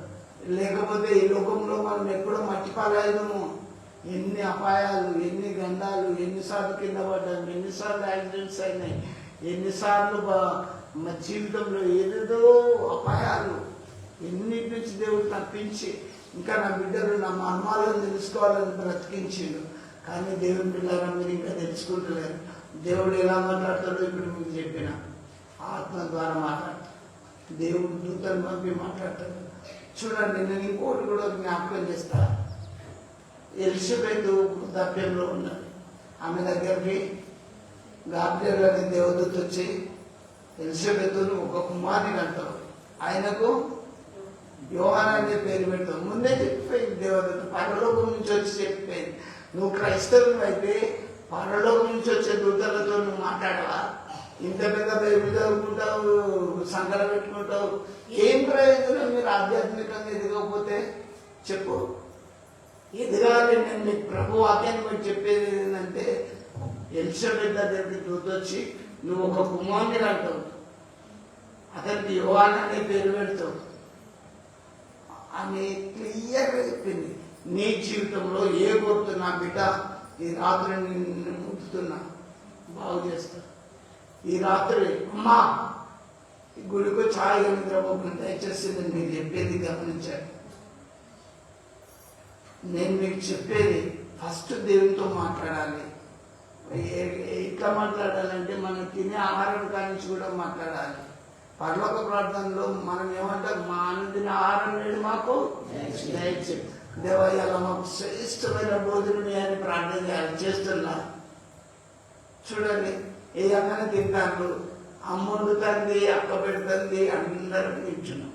లేకపోతే ఈ లోకంలో మనం ఎప్పుడో మట్టిపాలయ్యాము. ఎన్ని అపాయాలు, ఎన్ని గండాలు, ఎన్నిసార్లు కింద పడ్డాము, ఎన్నిసార్లు యాక్సిడెంట్స్ అయినాయి, ఎన్నిసార్లు మా జీవితంలో ఏదేదో అపాయాలు. ఎన్నిటి నుంచి దేవుడు తప్పించి ఇంకా నా బిడ్డలు నా మర్మాలను తెలుసుకోవాలని బ్రతికించిండు. కానీ దేవుని పిల్లలు మీరు ఇంకా తెలుసుకుంటలేరు. దేవుడు ఎలా మాట్లాడతాడో ఇప్పుడు మీకు చెప్పిన ఆత్మ ద్వారా మాట్లాడతాడు. దేవుడు దూతను పంపి మాట్లాడతాడు. చూడండి, నేను ఇంకోటి కూడా జ్ఞాపకం చేస్తా. ఎలిజబెత్ వృద్ధాప్యంలో ఉన్నది. ఆమె దగ్గరికి గాబ్రియల్ అనే దేవదూత వచ్చి ఎలిజబెత్ను ఒక కుమారుని అంటారు, ఆయనకు యోహానా అనే పేరు పెడతాం. ముందే చెప్పిపోయింది దేవదూత, పరలోకం నుంచి వచ్చి చెప్పిపోయింది. నువ్వు క్రైస్తవులు అయితే పరలోకం నుంచి వచ్చే దూతలతో నువ్వు మాట్లాడవా? ఇంత పెద్ద బైబిల్ చదువుకుంటావు, సంకలం పెట్టుకుంటావు, ఏం ప్రయోజనం? మీరు ఆధ్యాత్మికంగా ఎదగకపోతే చెప్పు. ఎదగాలి. నేను నీకు ప్రభు వాక్యాన్ని బట్టి చెప్పేది ఏంటంటే, ఎలిజబెత్ దగ్గరికి దూత వచ్చి నువ్వు ఒక కుమారుని అంటావు, అతనికి యోహానా అనే పేరు పెడతావు. ఆమె క్లియర్గా చెప్పింది, నీ జీవితంలో ఏ కోరుతు నా బిడ్డ ఈ రాత్రి నిన్ను ముట్టుతున్నా బాగు చేస్తా. ఈ రాత్రి అమ్మా ఈ గుడికి ఛాయగా నిద్రపోకుండా దయచేసి నేను మీకు చెప్పేది గమనించాను. నేను మీకు చెప్పేది ఫస్ట్ దేవునితో మాట్లాడాలి. ఎట్లా మాట్లాడాలంటే మనం తినే ఆహారం కానించి కూడా మాట్లాడాలి. పరలోక ప్రార్థనలో మనం ఏమంటాం? మా అనుదిన ఆహారం నేడు మాకు దయచేసి, దేవా ఇలా మాకు శ్రేష్టమైన భోజనం అని ప్రార్థన చేయాలి. చేస్తున్నా చూడండి, ఏ అన్ననే తింటారు, అమ్మ వండుతుంది, అక్క పెడుతుంది, అందరం తింటున్నాం.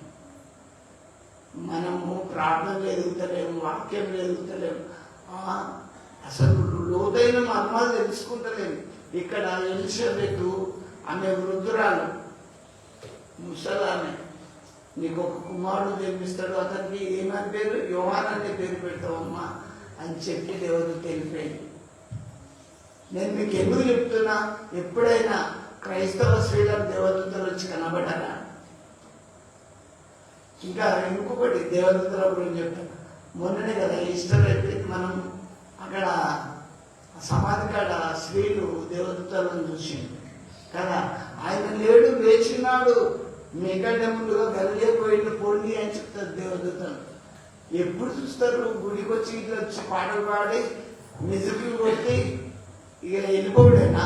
మనము ప్రార్థనలు ఎదుగుతలేము, వాక్యంలో ఎదుగుతలేము, అసలు లోతైన మర్మాలు తెలుసుకుంటలేము. ఇక్కడ ఎలిజబెత్ ఆమె వృద్ధురాలు, ముసలామె, నీకు ఒక కుమారుడు జన్మిస్తాడు, అతనికి ఏమని పేరు? యోహానా అనే పేరు పెడతావమ్మా అని చెప్పి దేవుడు తెలిపోయింది. నేను మీకు ఎందుకు చెప్తున్నా, ఎప్పుడైనా క్రైస్తవ స్త్రీలకు దేవదూతలు వచ్చి ఇంకా ఇంకొకటి దేవదూతల గురించి చెప్తాను. మొన్ననే కదా ఈస్టర్ అయిపోయింది, మనం అక్కడ సమాధి కాడ స్త్రీలు దేవదూతలను చూసిండు కదా. ఆయన లేడు, లేచినాడు, మీకంటే ముందుగా గలిలే పోయిండు పోండి అని చెప్తారు దేవదూతలు. ఎప్పుడు చూస్తారు? గుడికి వచ్చి ఇట్లా వచ్చి పాటలు పాడి మ్యూజిక్లు కొట్టి ఇక వెళ్ళిపోడేనా?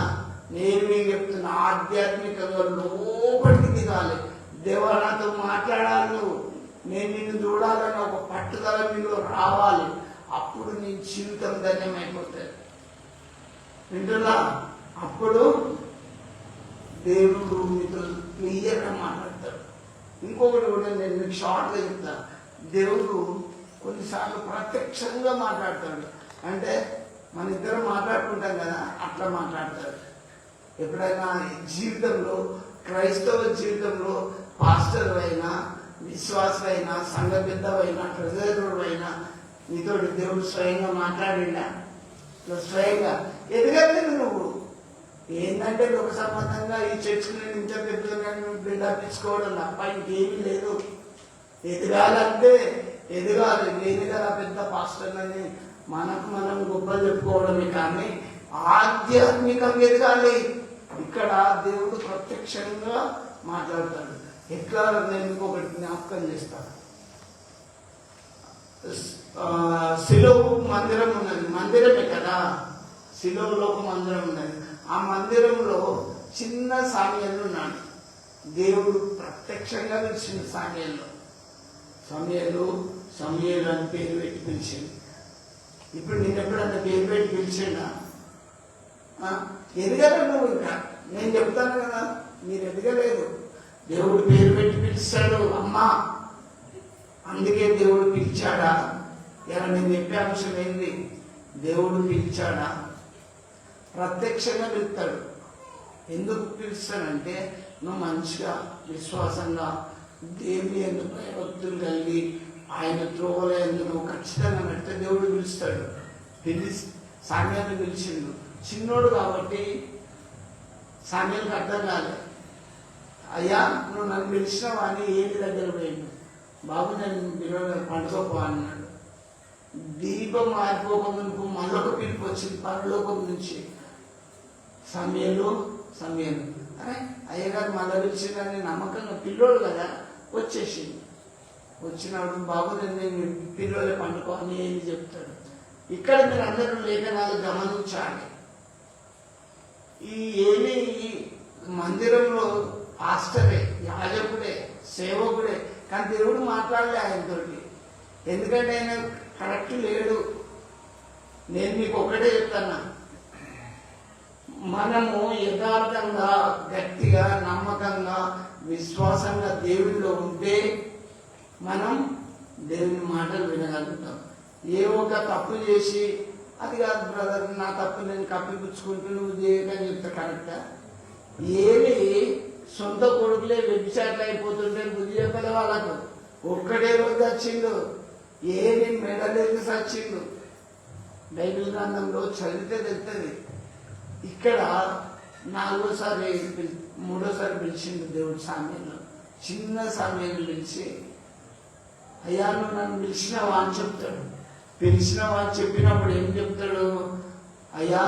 నేను మీకు చెప్తున్నా, ఆధ్యాత్మికంగా లోపలికి దిగాలి. దేవా నాతో మాట్లాడాలి, నువ్వు నేను నిన్ను చూడాలని ఒక పట్టుదల మీలో రావాలి. అప్పుడు నీ జీవితం ధన్యమైపోతుంది. వింటున్నా? అప్పుడు దేవుడు మీతో క్లియర్గా మాట్లాడతాడు. ఇంకొకటి కూడా నేను మీకు షార్ట్గా చెప్తా. దేవుడు కొన్నిసార్లు ప్రత్యక్షంగా మాట్లాడతాడు. అంటే మన ఇద్దరం మాట్లాడుకుంటాం కదా, అట్లా మాట్లాడతాడు. ఎప్పుడైనా జీవితంలో, క్రైస్తవ జీవితంలో పాస్టర్ అయినా, విశ్వాసమైనా, సంఘ పెద్దవైనా, ట్రెజరర్ అయినా నీతోటి దేవుడు స్వయంగా మాట్లాడిండా? స్వయంగా ఎదగలేదు నువ్వు. ఏంటంటే లోక సంబంధంగా ఈ చర్చిని నేను ఇంత పెద్దగా బిల్డప్ ఇచ్చుకోవడం తప్ప ఇంకేమీ లేదు. ఎదగాలంటే ఎదగాలి. నేను కదా పెద్ద పాస్టర్లని మనకు మనం గొప్పలు చెప్పుకోవడమే, కానీ ఆధ్యాత్మికంగా ఎదగాలి. ఇక్కడ దేవుడు ప్రత్యక్షంగా మాట్లాడతాడు. ఎట్లా? నేను ఇంకొకటి జ్ఞాపకం చేస్తాను. సిలువ మందిరం ఉన్నది, మందిరమే కదా, సిలువలో ఒక మందిరం ఉన్నది. ఆ మందిరంలో చిన్న సామ్యాలు ఉన్నాడు. దేవుడు ప్రత్యక్షంగా పిలిచింది సామ్యాల్లో. సమయాలు సమయాలు అని పేరు పెట్టి పిలిచింది. ఇప్పుడు నేను ఎప్పుడన్నా పేరు పెట్టి పిలిచిండా? ఎదగల నువ్వు. ఇంకా నేను చెప్తాను కదా, మీరు ఎదగలేదు. దేవుడు పేరు పెట్టి పిలిచాడు, అమ్మా. అందుకే దేవుడు పిలిచాడా? ఇలా నేను చెప్పే అంశం ఏంది? దేవుడు పిలిచాడా? ప్రత్యక్షంగా పిలుస్తాడు. ఎందుకు పిలుస్తాడంటే నువ్వు మంచిగా విశ్వాసంగా దేవుని ఎందుకు భయభక్తులు కలిగి ఆయన త్రోవలో ఎందుకు నువ్వు ఖచ్చితంగా పెడితే దేవుడు పిలుస్తాడు. సామ్యాన్ని పిలిచిండు. చిన్నోడు కాబట్టి సామ్యానికి అర్థం కాలేదు. అయ్యా నువ్వు నన్ను పిలిచినావు అని ఏమి దగ్గర పోయిండు. బాబు నేను పిల్లలు పండుగపో అన్నాడు. దీపం ఆరిపోకముందుకు మరొక పిలుపు వచ్చింది పరలోకం నుంచి. సమయాలు అరే అయ్యగారు మళ్ళీ పిలిచిందని నమ్మకంగా, పిల్లోడు కదా, వచ్చేసింది. వచ్చినప్పుడు బాబు నేను పిల్లలే పండుకో అని ఏమి చెప్తాడు. ఇక్కడ మీరు అందరూ లేఖనాలు గమనించాలి. ఈ ఏమి మందిరంలో పాస్టరే, యాజకుడే, సేవకుడే, కానీ దేవుడు మాట్లాడలే ఆయనతోటి. ఎందుకంటే ఆయన కరెక్ట్ లేడు. నేను మీకు ఒకటే చెప్తాను, మనము యథార్థంగా, గట్టిగా, నమ్మకంగా, విశ్వాసంగా దేవుడిలో ఉంటే మనం దేవుని మాటలు వినగలుగుతాం. ఏ ఒక తప్పు చేసి అది కాదు బ్రదర్ నా తప్పు నేను కప్పిపుచ్చుకుంటూ నువ్వు చేయకని చెప్తా కరెక్టా? ఏమి సొంత కొడుకులే వెబ్సైట్లు అయిపోతుంటే బుద్ధి చెప్పలే వాళ్ళకు. ఒక్కడే రోజు వచ్చిండు, ఏమి మెడలేసి వచ్చిండు. బైబిల్ గ్రంథంలో చదివితే తెలుస్తుంది. ఇక్కడ మూడోసారి పిలిచిండు దేవుడు సామ్యాలు. చిన్న సామ్యాలు పిలిచి, అయ్యా నువ్వు నన్ను పిలిచినావా అని చెప్తాడు. పిలిచినావా అని చెప్పినప్పుడు ఏం చెప్తాడు? అయ్యా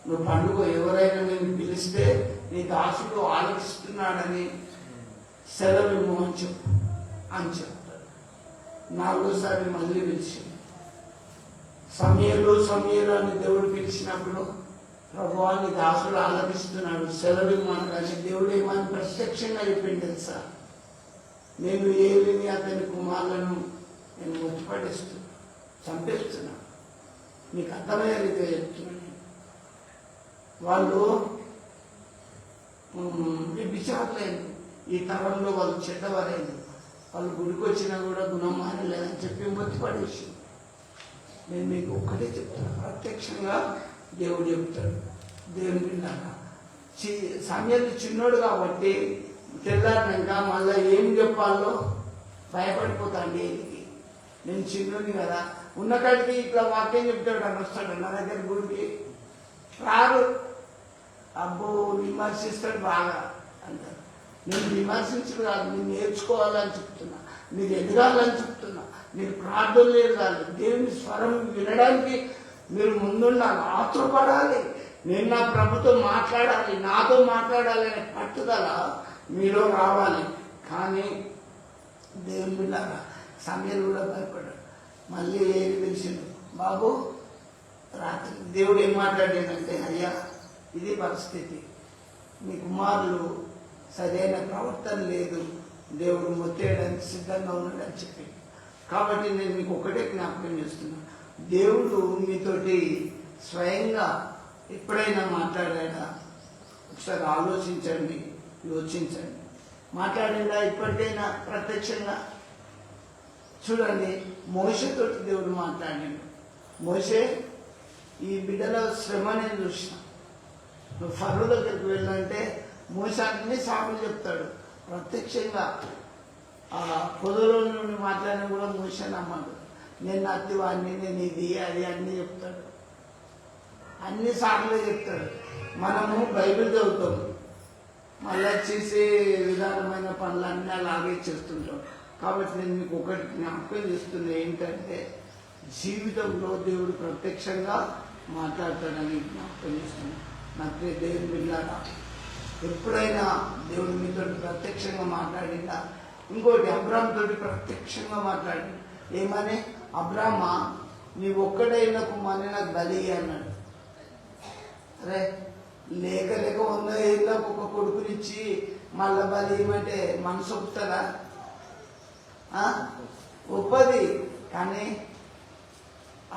నువ్వు పండుగ, ఎవరైనా నేను పిలిస్తే నీ దాసుడు ఆలోచిస్తున్నాడని సెలవు అని చెప్పు అని చెప్తాడు. నాలుగోసారి మళ్ళీ పిలిచి సమయాలు అని దేవుడు పిలిచినప్పుడు ప్రభువా నీ దాసుడు ఆలపిస్తున్నాడు సెలవు మనకని దేవుడు ఏమని ప్రత్యక్షంగా చెప్పింది తెలుసా? నేను ఏలిని అతని కుమారులను నేను ముట్టుపడేస్తూ చంపేస్తున్నా. మీకు అర్థమయ్యే రీతిగా చెప్తున్నాను. వాళ్ళు విచారలేదు, ఈ తరంలో వాళ్ళు చెడ్డవారైంది, వాళ్ళు గుడికి వచ్చినా కూడా గుణం మారలేదని చెప్పి ముట్టుపడేసి. నేను మీకు ఒక్కటే చెప్తాను, ప్రత్యక్షంగా దేవుడు చెప్తాడు. దేవుని పిల్లగా సమయాలు చిన్నోడు కాబట్టి తెల్లారినాక మళ్ళీ ఏం చెప్పాలో భయపడిపోతాను. ఏదికి నేను చిన్నోడిని కదా, ఉన్న కాడికి ఇట్లా వాక్యం చెప్తాడు అని వస్తాడు నా దగ్గర గుడికి. రారు, అబ్బో విమర్శిస్తాడు బాగా అంటారు. నేను విమర్శించడం కాదు, నేను నేర్చుకోవాలని చెప్తున్నా, మీరు ఎదగాలని చెప్తున్నా, మీరు ప్రార్థనలు ఎదగాలి, దేవుని స్వరం వినడానికి మీరు ముందుండాలి, ఆత్రపడాలి. నేను నా ప్రభుతో మాట్లాడాలి, నాతో మాట్లాడాలి అనే పట్టుదల మీలో రావాలి. కానీ దేవుని బిడ్డలారా, సమయాలు కూడా భయపడ్డాడు. మళ్ళీ ఏమి పిలిచిండు, బాబు రాత్రి దేవుడు ఏం మాట్లాడాడంటే, అయ్యా ఇది పరిస్థితి, మీ కుమారులు సరైన ప్రవర్తన లేదు, దేవుడు మొత్తేయడానికి సిద్ధంగా ఉన్నాడని చెప్పి. కాబట్టి నేను మీకు ఒకటే జ్ఞాపకం చేస్తున్నాను, దేవుడు మీతోటి స్వయంగా ఎప్పుడైనా మాట్లాడాడా ఒకసారి ఆలోచించండి, యోచించండి. మాట్లాడిందా ఇప్పటికైనా ప్రత్యక్షంగా? చూడండి, మోషేతోటి దేవుడు మాట్లాడిండు. మోషే, ఈ బిడ్డల శ్రమ నేను చూసిన, నువ్వు ఫరో దగ్గరికి వెళ్ళంటే మోషే అన్ని సాకులు చెప్తాడు. ప్రత్యక్షంగా ఆ పొదలో నుండి మాట్లాడిన కూడా మోషే నమ్మడు. నేను అత్తివాడిని, నేను ఇది అది అన్నీ చెప్తాడు, అన్ని సాకులే చెప్తాడు. మనము బైబిల్ చదువుతాం, మళ్ళీ చేసే విధానమైన పనులన్నీ అలాగే చేస్తుంటాం. కాబట్టి నేను మీకు ఒకటి జ్ఞాపకం చేస్తున్నా, ఏంటంటే జీవితంలో దేవుడు ప్రత్యక్షంగా మాట్లాడతాడని జ్ఞాపకం చేస్తున్నాను. నాకు దేవుని బిడ్డలారా, ఎప్పుడైనా దేవుడు మీతో ప్రత్యక్షంగా మాట్లాడిందా? ఇంకోటి, అబ్రామ్ తోటి ప్రత్యక్షంగా మాట్లాడింది. ఏమని? అబ్రామా, నీ ఒక్కడైన కుమారుని నాకు బలి అన్నాడు. అరే, లేక 100 ఏళ్ళకు ఒక కొడుకునిచ్చి మళ్ళా బలి ఇవ్వమంటే మనసు ఒప్పుతారా? ఒప్పది. కానీ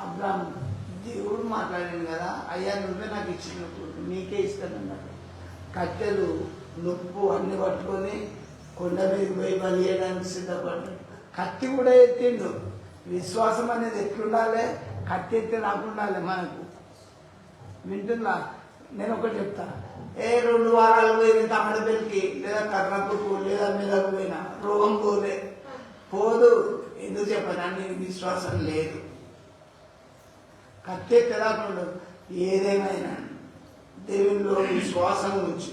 అబ్రామ్, దేవుడు మాట్లాడింది కదా, అయ్యా నువ్వే నాకు ఇచ్చిన కొడుకు, నీకే ఇస్తానన్నాడు. కట్టెలు నొప్పు అన్ని పట్టుకొని కొండ మీద పోయి బలి చేయడానికి సిద్ధపడ్డాడు. కత్తి కూడా ఎత్తిండు. విశ్వాసం అనేది ఎట్లుండాలి? కత్తి ఎత్తి రాకుండాలి మనకు. వింటుందా? నేను ఒకటి చెప్తా, 2 వారాలు పోయిన తమిళపల్లికి లేదా కర్ణాటకకు లేదా మెదకు పోయినా రోగం పోదు. ఎందుకు చెప్పాను? నీకు విశ్వాసం లేదు. కత్తి ఎత్తి రాకుండా ఏదేమైనా దేవునిలో విశ్వాసం ఉంచు.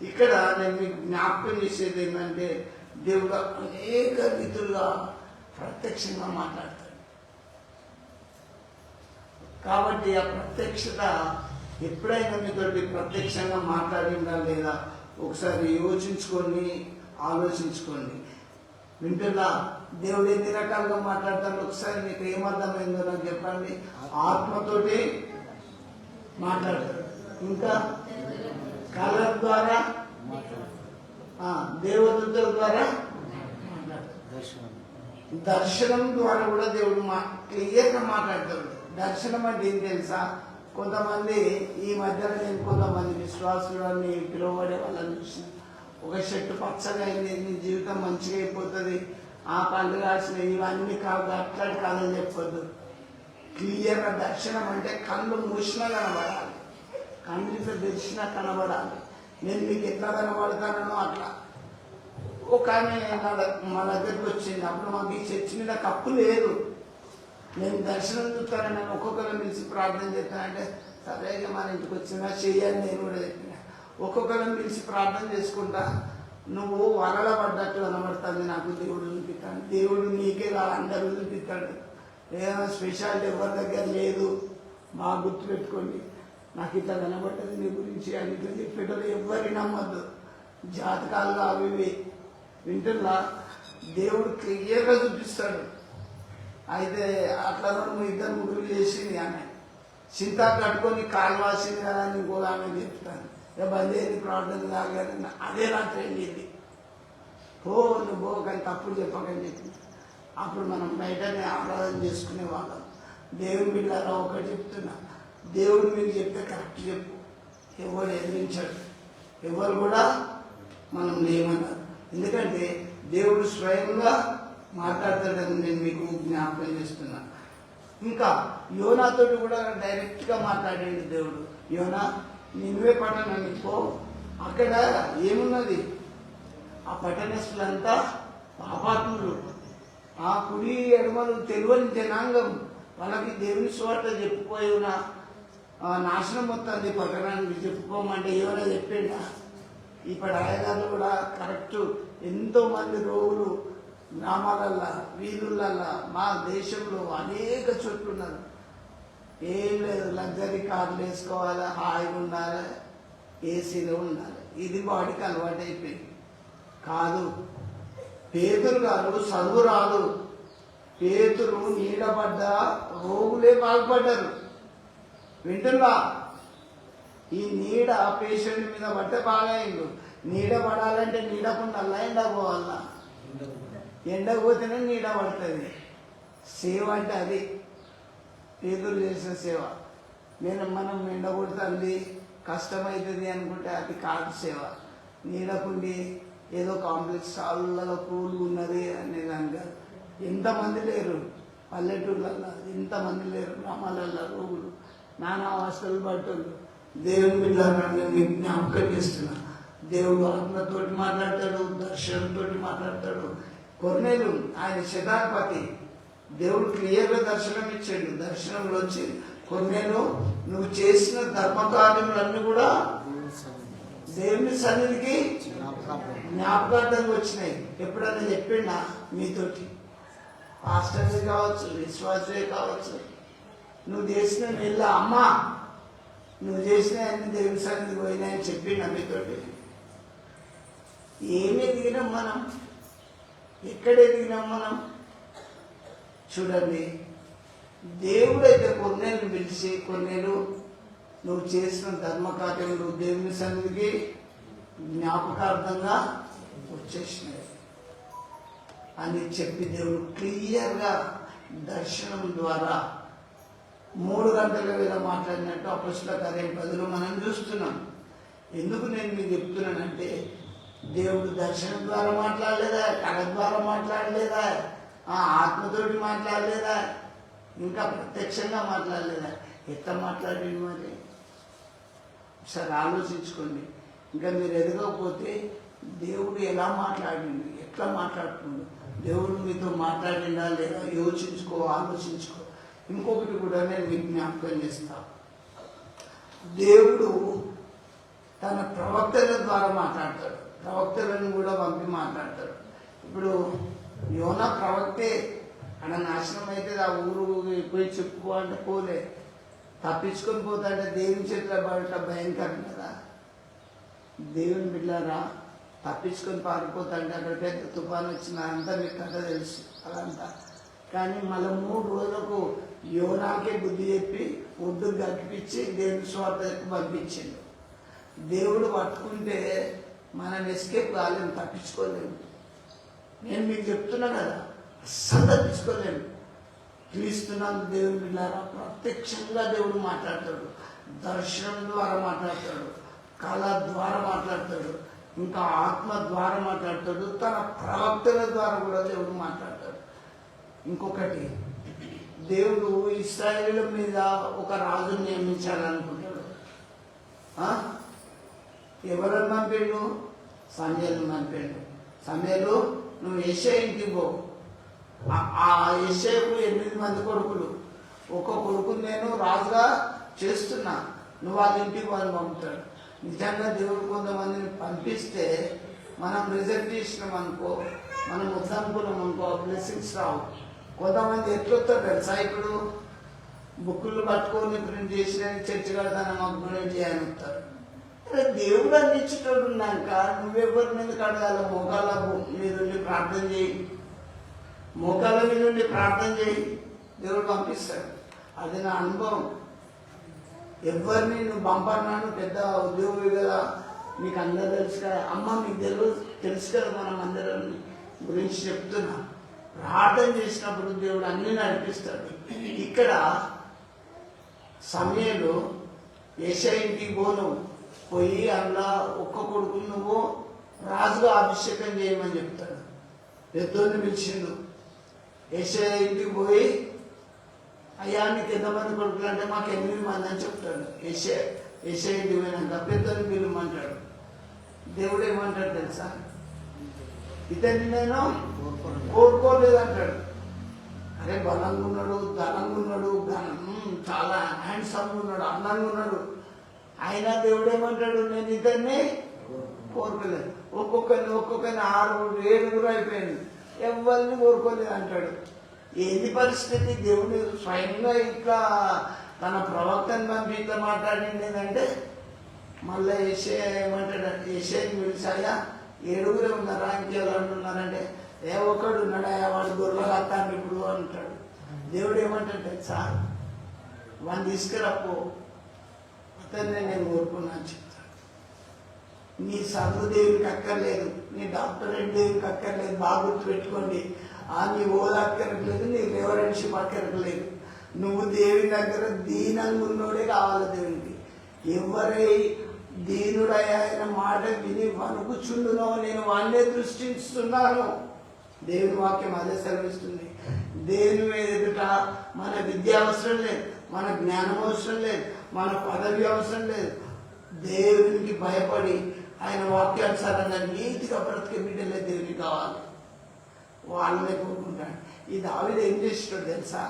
ఇక్కడ నేను మీకు జ్ఞాపకం చేసేది ఏంటంటే, దేవుడు అనేక రీతులుగా ప్రత్యక్షంగా మాట్లాడతాడు. కాబట్టి ఆ ప్రత్యక్షత ఎప్పుడైనా మీతోటి ప్రత్యక్షంగా మాట్లాడిందా లేదా ఒకసారి యోచించుకొని ఆలోచించుకోండి. వింటున్నా? దేవుడు ఎన్ని రకాలుగా మాట్లాడతాడు ఒకసారి మీకు ఏమర్థమైందో నాకు చెప్పండి. ఆత్మతోటి మాట్లాడతాడు, ఇంకా కళ ద్వారా, దేవదూతల ద్వారా మాట్లాడతాడు, దర్శనం ద్వారా కూడా దేవుడు క్లియర్గా మాట్లాడతాడు. దర్శనం అంటే ఏం తెలుసా? కొంతమంది ఈ మధ్యన నేను కొంతమంది విశ్వాసులని పిలువబడే వాళ్ళని చూసిన, ఒక చెట్టు పచ్చగా అయింది, నీ జీవితం మంచిగా అయిపోతుంది, ఆ పళ్ళు కాసిన, ఇవన్నీ కాదు, అట్లాంటి కథలు చెప్పొద్దు. క్లియర్గా దర్శనం అంటే కళ్ళు మూసినా కనబడాలి, కళ్ళతో తెరిచినా కనబడాలి. నేను మీకు ఎట్లా కనబడతానో అట్లా. ఒక ఆమె మా దగ్గరికి వచ్చింది, అప్పుడు మాకు ఈ చర్చి మీద కప్పు లేదు, నేను దర్శనం చూస్తానని ఒక్కొక్కరిని పిలిచి ప్రార్థన చేస్తానంటే, సరేగా మన ఇంటికి వచ్చినా చెయ్యాలి నేను కూడా చెప్పిన. ఒక్కొక్కరిని పిలిచి ప్రార్థన చేసుకుంటా, నువ్వు వరల పడ్డట్టు కనబడుతుంది నాకు, దేవుడు చూపిస్తాను. దేవుడు నీకే కాదు, అందరూ చూపిస్తాడు. ఏదైనా స్పెషాలిటీ ఎవరి దగ్గర లేదు, బాగా గుర్తుపెట్టుకోండి. నాకు ఇట్లా కనబడ్డది నీ గురించి అని ఇట్లా చెప్పేటప్పుడు ఎవరి నమ్మద్దు, జాతకాలు అవి ఇవి. వింటున్నా? దేవుడు క్లియర్గా చూపిస్తాడు. అయితే అట్లా 2-3 చేసింది ఆమె, చింత కట్టుకొని కాలు వాసింది కదా అని ఇంకో ఆమె చెప్తాను, బందేది ప్రార్థన కాగానే అదే రాత్రి వెళ్ళింది. నువ్వు కానీ తప్పుడు చెప్పకని చెప్పి అప్పుడు మనం బయటనే ఆరాధన చేసుకునే వాళ్ళం. దేవుని బిడ్డలారా ఒకటి చెప్తున్నా, దేవుడు మీకు చెప్తే కరెక్ట్ చెప్పు, ఎవరు ఎదిరించాడు, ఎవరు కూడా మనం లేమన్నారు. ఎందుకంటే దేవుడు స్వయంగా మాట్లాడతాడని నేను మీకు జ్ఞాపకం చేస్తున్నా. ఇంకా యోనాతోటి కూడా డైరెక్ట్గా మాట్లాడాడు దేవుడు. యోనా, నిన్వే పట్టణానికి పో, అక్కడ ఏమున్నది, ఆ పట్టణస్తులంతా పాపాత్ములు, ఆ కుడి ఎడమలు తెలియని జనాంగం, వాళ్ళకి దేవుని సువార్త చెప్పుకోయి నాశనం వస్తుంది పట్టణానికి చెప్పుకోమంటే ఏమైనా చెప్పిండా? ఇప్పుడు అయ్యగారులు కూడా కరెక్ట్. ఎంతో మంది రోగులు గ్రామాలల్లో వీధులల్లో మా దేశంలో అనేక చోట్ల ఉన్నారు. ఏం లేదు, లగ్జరీ కార్లు వేసుకోవాలి, హాయిగా ఉండాలి, ఏసీలో ఉండాలి. ఇది బాడీకి అలవాటు అయిపోయింది. కాదు, పేతురు గారు చదువు రాదు. పేతురు నీడబడ్డ రోగులే బాగుపడ్డారు. వింటున్నా, ఈ నీడ పేషెంట్ మీద పడితే బాగా అయిండు. నీడ పడాలంటే నీడకుండా ఎండ పోవాలా, ఎండ పోతేనే నీడ పడుతుంది. సేవ అంటే అది పేదలు చేసిన సేవ. మనం ఎండ కొడుతుంది కష్టమవుతుంది అనుకుంటే అది కాదు సేవ. నీడకుండి ఏదో కాంప్లెక్స్ హాల్లో కూల్ ఉన్నది అనేదాని కాదు. ఎంతమంది లేరు పల్లెటూళ్ళల్లో, ఎంతమంది లేరు గ్రామాలలో రోగులు, నానా అవస్థలు పట్టుళ్ళు. దేవుని బిడ్డలను నేను జ్ఞాపకం చేస్తున్నా. దేవుడు ఆత్మతోటి మాట్లాడతాడు, దర్శనంతో మాట్లాడతాడు. కొర్నేలు ఆయన శతాధిపతి, దేవుడు క్లియర్గా దర్శనం ఇచ్చాడు. దర్శనంలో వచ్చి కొర్నేలు నువ్వు చేసిన ధర్మకార్యములన్నీ కూడా దేవుని సన్నిధికి జ్ఞాపకార్థంగా వచ్చినాయి. ఎప్పుడన్నా చెప్పిండా మీతోటి? పాస్టర్స్ కావచ్చు, విశ్వాసే కావచ్చు, నువ్వు చేసిన నెల అమ్మా నువ్వు చేసిన అన్ని దేవుని సన్నిధికి పోయినాయని చెప్పిండా మీతోటి? ఏమి ఎదిగినాం మనం? ఎక్కడ ఎదిగినాం మనం? చూడండి, దేవుడైతే కొన్నేళ్ళు పిలిచి, కొన్నేళ్ళు నువ్వు చేసిన ధర్మకార్యములు దేవుని సన్నిధికి జ్ఞాపకార్థంగా వచ్చేసినాయి అని చెప్పి దేవుడు క్లియర్గా దర్శనం ద్వారా 3 గంటల వేళ మాట్లాడినట్టు అపొస్తలుల కార్యం 10లో మనం చూస్తున్నాం. ఎందుకు నేను మీకు చెప్తున్నానంటే, దేవుడు దర్శనం ద్వారా మాట్లాడలేదా, కళ ద్వారా మాట్లాడలేదా, ఆత్మతోటి మాట్లాడలేదా, ఇంకా ప్రత్యక్షంగా మాట్లాడలేదా? ఎట్లా మాట్లాడింది మరి? ఒకసారి ఆలోచించుకోండి. ఇంకా మీరు ఎదగకపోతే దేవుడు ఎలా మాట్లాడింది, ఎట్లా మాట్లాడుతుండు, దేవుడు మీతో మాట్లాడిందా లేదా యోచించుకో, ఆలోచించుకో. ఇంకొకటి కూడా నేను మీకు జ్ఞాపకం చేస్తా. దేవుడు తన ప్రవక్తల ద్వారా మాట్లాడతాడు, ప్రవక్తలను కూడా పంపి మాట్లాడతాడు. ఇప్పుడు యోనా ప్రవక్తే, అక్కడ నాశనం అయితే ఆ ఊరు పోయి చెప్పుకో అంటే పోలే, తప్పించుకొని పోతాంటే దేవుని చేతిలో పడట భయంకరం కదా. దేవుని బిడ్డలారా, తప్పించుకొని పారిపోతాంటే అక్కడ పెద్ద తుఫాను వచ్చిన అంతా మీకు కథ తెలుసు అదంతా. కానీ మళ్ళీ 3 రోజులకు యోనాకే బుద్ధి చెప్పి ఒడ్డు గడిపించి దేవుని స్వార్థకు పంపించిండు. దేవుడు పట్టుకుంటే మనం ఎస్కేప్ కాలేము, తప్పించుకోలేము. నేను మీకు చెప్తున్నా కదా, అస్సలు తప్పించుకోలేము. క్రీస్తునందు దేవుని బిడ్డలారా, ప్రత్యక్షంగా దేవుడు మాట్లాడతాడు, దర్శనం ద్వారా మాట్లాడతాడు, కళ ద్వారా మాట్లాడతాడు, ఇంకా ఆత్మ ద్వారా మాట్లాడతాడు, తన ప్రవక్తల ద్వారా కూడా దేవుడు మాట్లాడతాడు. ఇంకొకటి, దేవుడు ఇశ్రాయేలు మీద ఒక రాజుని నియమించాలనుకుంటాడు. ఎవరని పంపిండు? సమూయేలుని పంపిండు. సమూయేలు, నువ్వు యెషయా ఇంటికి పో. ఆ యెషయాకు 8 మంది కొడుకులు, ఒక కొడుకుని నేను రాజుగా చేస్తున్నా, నువ్వు వాళ్ళ ఇంటికి వాళ్ళు పంపుతాడు. నిజంగా దేవుడు కొంతమందిని పంపిస్తే మనం రిజెక్ట్ చేసినాం అనుకో, మనం వద్దనుకున్నాం అనుకో, బ్లెస్సింగ్స్ రావు. కొంతమంది ఎట్లొస్తారు తెలుసా? ఇప్పుడు బుక్కులు పట్టుకొని ప్రింట్ చేసిన చర్చ కడతాను మాకు డొనేట్ చేయని వస్తారు. దేవుడు అందించేటోడు ఉన్నాక నువ్వెవరి మీద కడగాల? మోకాళ్ళ మీద ఉండి ప్రార్థన చేయి, మోకాళ్ళ మీద ఉండి ప్రార్థన చేయి, దేవుడు పంపిస్తాడు. అది నా అనుభవం. ఎవరిని నువ్వు పంపన్నాను, పెద్ద ఉద్యోగి కదా, మీకు అందరూ తెలుసు కదా, అమ్మ మీకు తెలుసు కదా, మనం అందరం గురించి చెప్తున్నా. ప్రార్థన చేసినప్పుడు దేవుడు అన్ని నడిపిస్తాడు. ఇక్కడ సమయంలో యెషయా ఇంటికి పోయి అందులో ఒక్క కొడుకు నువ్వు రాజుగా అభిషేకం చేయమని చెప్తాడు. పెద్దోడిని పిలిచిండు. యెషయా ఇంటికి పోయి, అయ్యా నీకు ఎంతమంది కొడుకులు అంటే మాకు 8 మంది అని చెప్తాడు. యెషయా ఇంటికి పోయినాక పెద్దోడిని పిలువమంటాడు. దేవుడు ఏమంటాడు తెలుసా? ఇతన్ని నేను కోరుకోలేదు అంటాడు. అరే బలంగా ఉన్నాడు, ధనంగా ఉన్నాడు, చాలా హ్యాండ్సమ్గా ఉన్నాడు, అందంగా ఉన్నాడు. అయినా దేవుడు ఏమంటాడు? నేను ఇతన్ని కోరుకోలేదు. ఒక్కొక్కరిని 6, 7 అయిపోయింది. ఎవరిని కోరుకోలేదు అంటాడు. ఏది పరిస్థితి? దేవుడు స్వయంగా ఇట్లా తన ప్రవక్తను పంపి ఇట్లా మాట్లాడింది ఏంటంటే, మళ్ళీ ఏమంటాడు, ఏషియాకి పిలిచాయా 7 ఉన్నారా, ఇంకెవరు ఉన్నారంటే ఒకడు ఉన్నాడా, వాడు గొర్రెలు కట్టాను ఇప్పుడు అంటాడు. దేవుడు ఏమంటాడు సార్, వాడిని తీసుకురాపో, అతన్ని నేను కోరుకున్నాను చెప్తాను. నీ చదువు దేవునికి అక్కర్లేదు, నీ డాక్టరేట్ దేవునికి అక్కర్లేదు, బాగా గుర్తుపెట్టుకోండి. నీ ఓదా అక్కర్లేదు, నీ రెవరెన్షిప్ అక్కర్లేదు. నువ్వు దేవుని దగ్గర దీనంగా ఉన్నోడే కావాలి దేవునికి. ఎవరై దీనుడైన మాట విని వణుకుచుండునో నేను వాడినే దృష్టిస్తున్నాను. దేవుని వాక్యం అదే సెలవిస్తుంది. దేవుని ఎదుట మన విద్య అవసరం లేదు, మన జ్ఞానం అవసరం లేదు, మన పదవి అవసరం లేదు. దేవునికి భయపడి ఆయన వాక్యానుసారంగా నీతిగా బ్రతికే బిడ్డలే దేవునికి కావాలి. వాళ్ళనే కోరుకుంటాడు. ఈ దావీదు ఏం చేస్తాడు తెలుసా?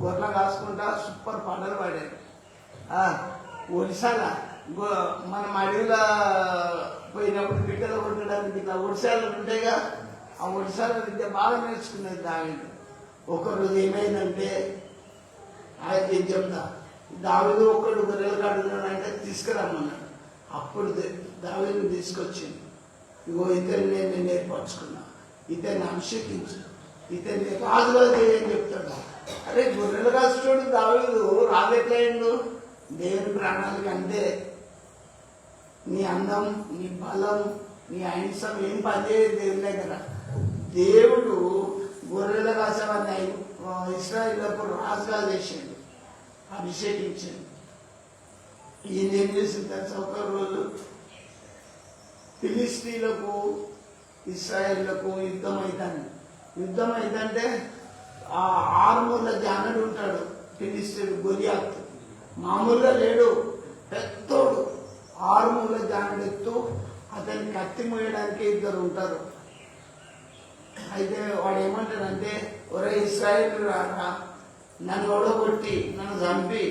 గొర్రెలు కాసుకుంటా సూపర్ పాటలు పాడాడు. ఒడిశాల మనం అడవిలో పోయినప్పుడు బిడ్డలు కొట్టడానికి ఇట్లా ఒడిశాలు ఉంటాయిగా, ఆ ఒడిశాల విద్య బాగా నేర్చుకునేది దావీదు. ఒకరోజు ఏమైందంటే, ఆయన ఏం చెప్తా, దావీదు ఒక్కడు గొర్రెలు కడుగున్నాడంటే తీసుకురమ్మన్నాడు. అప్పుడు దావీదుని తీసుకొచ్చింది. ఇగో ఇతన్ని నేను నేర్పరచుకున్నా, ఇతన్ని అభిషేకించు, ఇతన్ని రాజుగా చేయని చెప్తాడు. అరే గొర్రెలు కాసుడు దావీదు రాజు ఎట్లయిండు? దేవుని ప్రణాళిక అంతే. నీ అందం, నీ బలం, నీ అహింసం ఏం పనిచేయదు దేవుని దగ్గర. దేవుడు గొర్రెలు కాసేవాడిని ఇశ్రాయేలుకు రాజుగా చేసిండు, అభిషేకించిండు. ఈయన ఏం చేసింది తెలుసా? ఒక రోజు ఫిలిస్తీన్లకు ఇశ్రాయేలుకు యుద్ధం అవుతుందంటే ఆ 6 జానుడు ఉంటాడు ఫిలిస్తీన్, గొలియాత్. మామూలుగా లేడు, పెద్దోడు. 6 జానుడు ఎత్తు. అతన్ని కత్తి మోయడానికి 2 ఉంటారు. అయితే వాడు ఏమంటాడంటే, ఒరే ఇశ్రాయేలు రారా, నన్ను ఓడగొట్టి నన్ను చంపి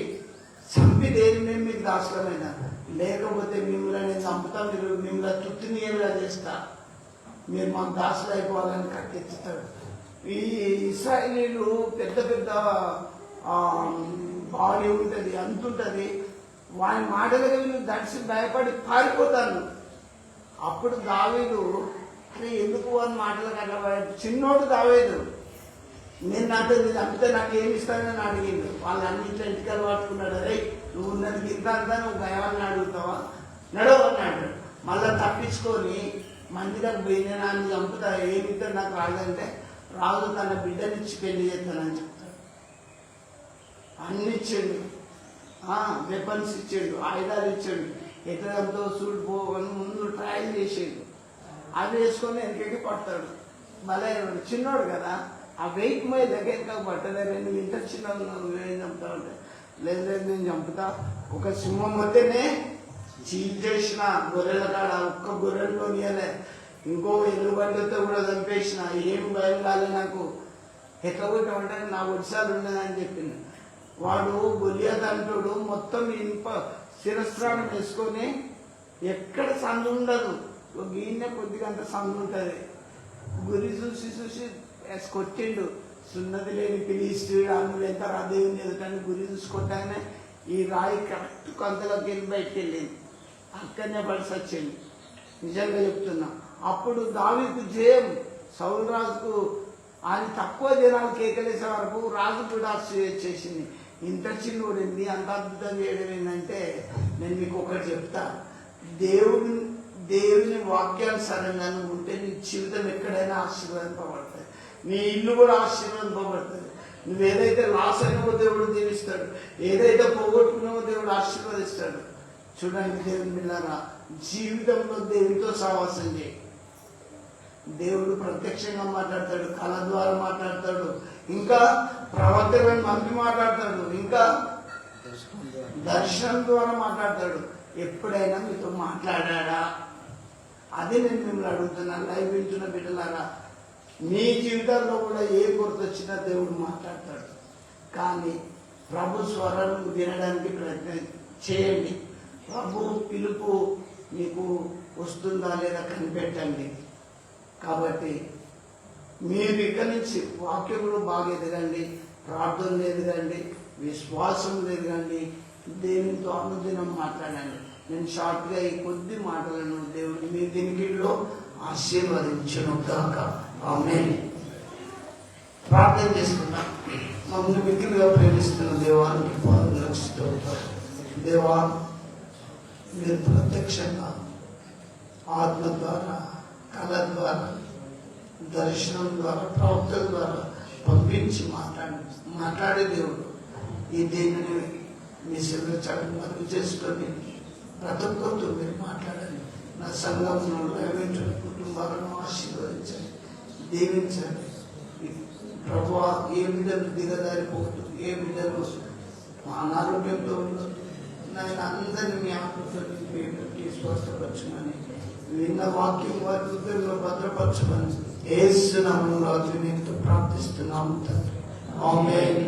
దేని నేను మీకు దాసులమైన, లేకపోతే మిమ్మల్ని నేను చంపుతా, మీరు మిమ్మల్ని తుత్తినీయులుగా చేస్తా, మీరు మాకు దాసులు అయిపోవాలని కట్టెత్తుతాడు. ఈ ఇశ్రాయేలీలు పెద్ద పెద్ద బాడీ ఉంటుంది, అంతుంటుంది. వాని మాటలుగా వీళ్ళు దడిసి భయపడి పారిపోతాను. అప్పుడు దావీదు, అరే ఎందుకు వాని మాటలకు అట్లా, చిన్నోడు దావీదు, నేను నాతో చంపితే నాకు ఏమి ఇస్తానని అడిగిండు. వాళ్ళు అన్నింటిలో ఇంటికలు పట్టుకున్నాడు. అరే నువ్వు ఉన్నది గింత అంతా, నువ్వు గయవాన్ని అడుగుతావా, నడవ అన్నాడు. మళ్ళా తప్పించుకొని మందిరకు పోయి నేను ఆయన చంపుతా, ఏమితో నాకు రాదంటే, రాజు తన బిడ్డనిచ్చి పెళ్లి చేస్తానని చెప్తాడు. అన్ని ఇచ్చాడు, వెపన్స్ ఇచ్చాడు, ఆయుధాలు ఇచ్చాడు. ఎట్లంతో చూడిపోవని ముందు ట్రయల్ చేసాడు. అవి వేసుకొని వెనకకి పడతాడు. మళ్ళీ చిన్నోడు కదా, ఆ వెయిట్ మీద దగ్గర పట్టలేదు. నువ్వు ఇంత చిన్న నువ్వేం చంపుతావు అంటే, లేదు నేను చంపుతా. ఒక సింహం వస్తేనే చీల్ చేసిన గొర్రెల కాడ ఒక్క గొర్రెలు కొనియలే, ఇంకో ఎలుగుబండితో కూడా చంపేసిన, ఏం భయం కాలే నాకు. ఎట్లా కొట్టామంటే నా ఒడిశాలు ఉన్నదని చెప్పింది. వాడు గొలియాత్ అంటాడు, మొత్తం ఇనుప శిరస్త్రాణం వేసుకొని ఎక్కడ సందు ఉండదు, గీనే కొద్దిగా అంత సందు ఉంటుంది. గురి చూసి కొట్టిండు. సున్నది లేని ఫిలిస్తీయుడు, అందులో ఎంత దేవుని ఎదుటని గురి చూసుకుంటానే ఈ రాయి కరెక్ట్ కొంతలోకి వెళ్ళి బయటకు వెళ్ళింది. అక్కడనే పడిసి వచ్చింది. నిజంగా చెప్తున్నా. అప్పుడు దావీదుకు జయం. సౌలు రాజుకు ఆయన తక్కువ జనాలు కేకలేసే వరకు రాజు కూడా చేసింది. ఇంత చిన్నోడింది, అంత అద్భుతం చేయడం ఏంటంటే, నేను మీకు ఒకటి చెప్తా. దేవుని వాక్యానుసారంగా నువ్వు ఉంటే నీ జీవితం ఎక్కడైనా ఆశీర్వదింపబడుతుంది, నీ ఇల్లు కూడా ఆశీర్వదింపబడుతుంది. నువ్వు ఏదైతే లాస్ అయినావో దేవుడు దీవిస్తాడు, ఏదైతే పోగొట్టుకున్నావో దేవుడు ఆశీర్వదిస్తాడు. చూడండి దేవుని బిడ్డలారా, జీవితంలో దేవునితో సహవాసం చేయి. దేవుడు ప్రత్యక్షంగా మాట్లాడతాడు, కళ ద్వారా మాట్లాడతాడు, ఇంకా ప్రవర్తనని పంపి మాట్లాడతాడు, ఇంకా దర్శనం ద్వారా మాట్లాడతాడు. ఎప్పుడైనా మీతో మాట్లాడా? అది నేను మిమ్మల్ని అడుగుతున్నాను. లైవ్ వింటున్న బిడ్డలారా, మీ జీవితాల్లో కూడా ఏ కొరత వచ్చినా దేవుడు మాట్లాడతాడు. కానీ ప్రభు స్వరం వినడానికి ప్రయత్నం చేయండి. ప్రభు పిలుపు మీకు వస్తుందా లేదా కనిపెట్టండి. కాబట్టి మీరు ఇక నుంచి వాక్యంలో బాగా ఎదగండి, ప్రార్థనలు ఎదగండి, విశ్వాసంలో ఎదగండి, దేవునితో అనుదినం మాట్లాడండి. నేను షార్ట్గా ఈ కొద్ది మాటలను దేవుడు మీ దినికిలో ఆశీర్వదించును గాక. ఆమేన్. ప్రార్థన చేసుకుందాం. మమ్మల్ని మిక్కిలిగా ప్రేమిస్తున్న దేవానికి పాదములకు స్తోత్రం. దేవా, మీరు ప్రత్యక్షంగా ఆత్మ ద్వారా, కళ ద్వారా, దర్శనం ద్వారా, ప్రవక్తల ద్వారా పంపించి మాట్లాడే దేవుడు. ఈ దీనిని మీ శరీర చాటు మరుగు చేసుకొని ప్రతి ఒక్కరితో మీరు మాట్లాడండి. నా సంఘంలో లైవేంటున్న కుటుంబాలను ఆశీర్వదించండి, దీవించండి. ప్రభువా, ఏ బిడ్డలు దిగదారిపోవద్దు, ఏ బిడ్డలు అనారోగ్యంతో ఉండదు, నేను అందరినీ మీ ఆత్మతో స్వస్థపరచమని, విన్న వాక్యం వారి హృదయంలో భద్రపరచమని యేసు నామములో ప్రార్థిస్తున్నాము తండ్రి. ఆమేన్.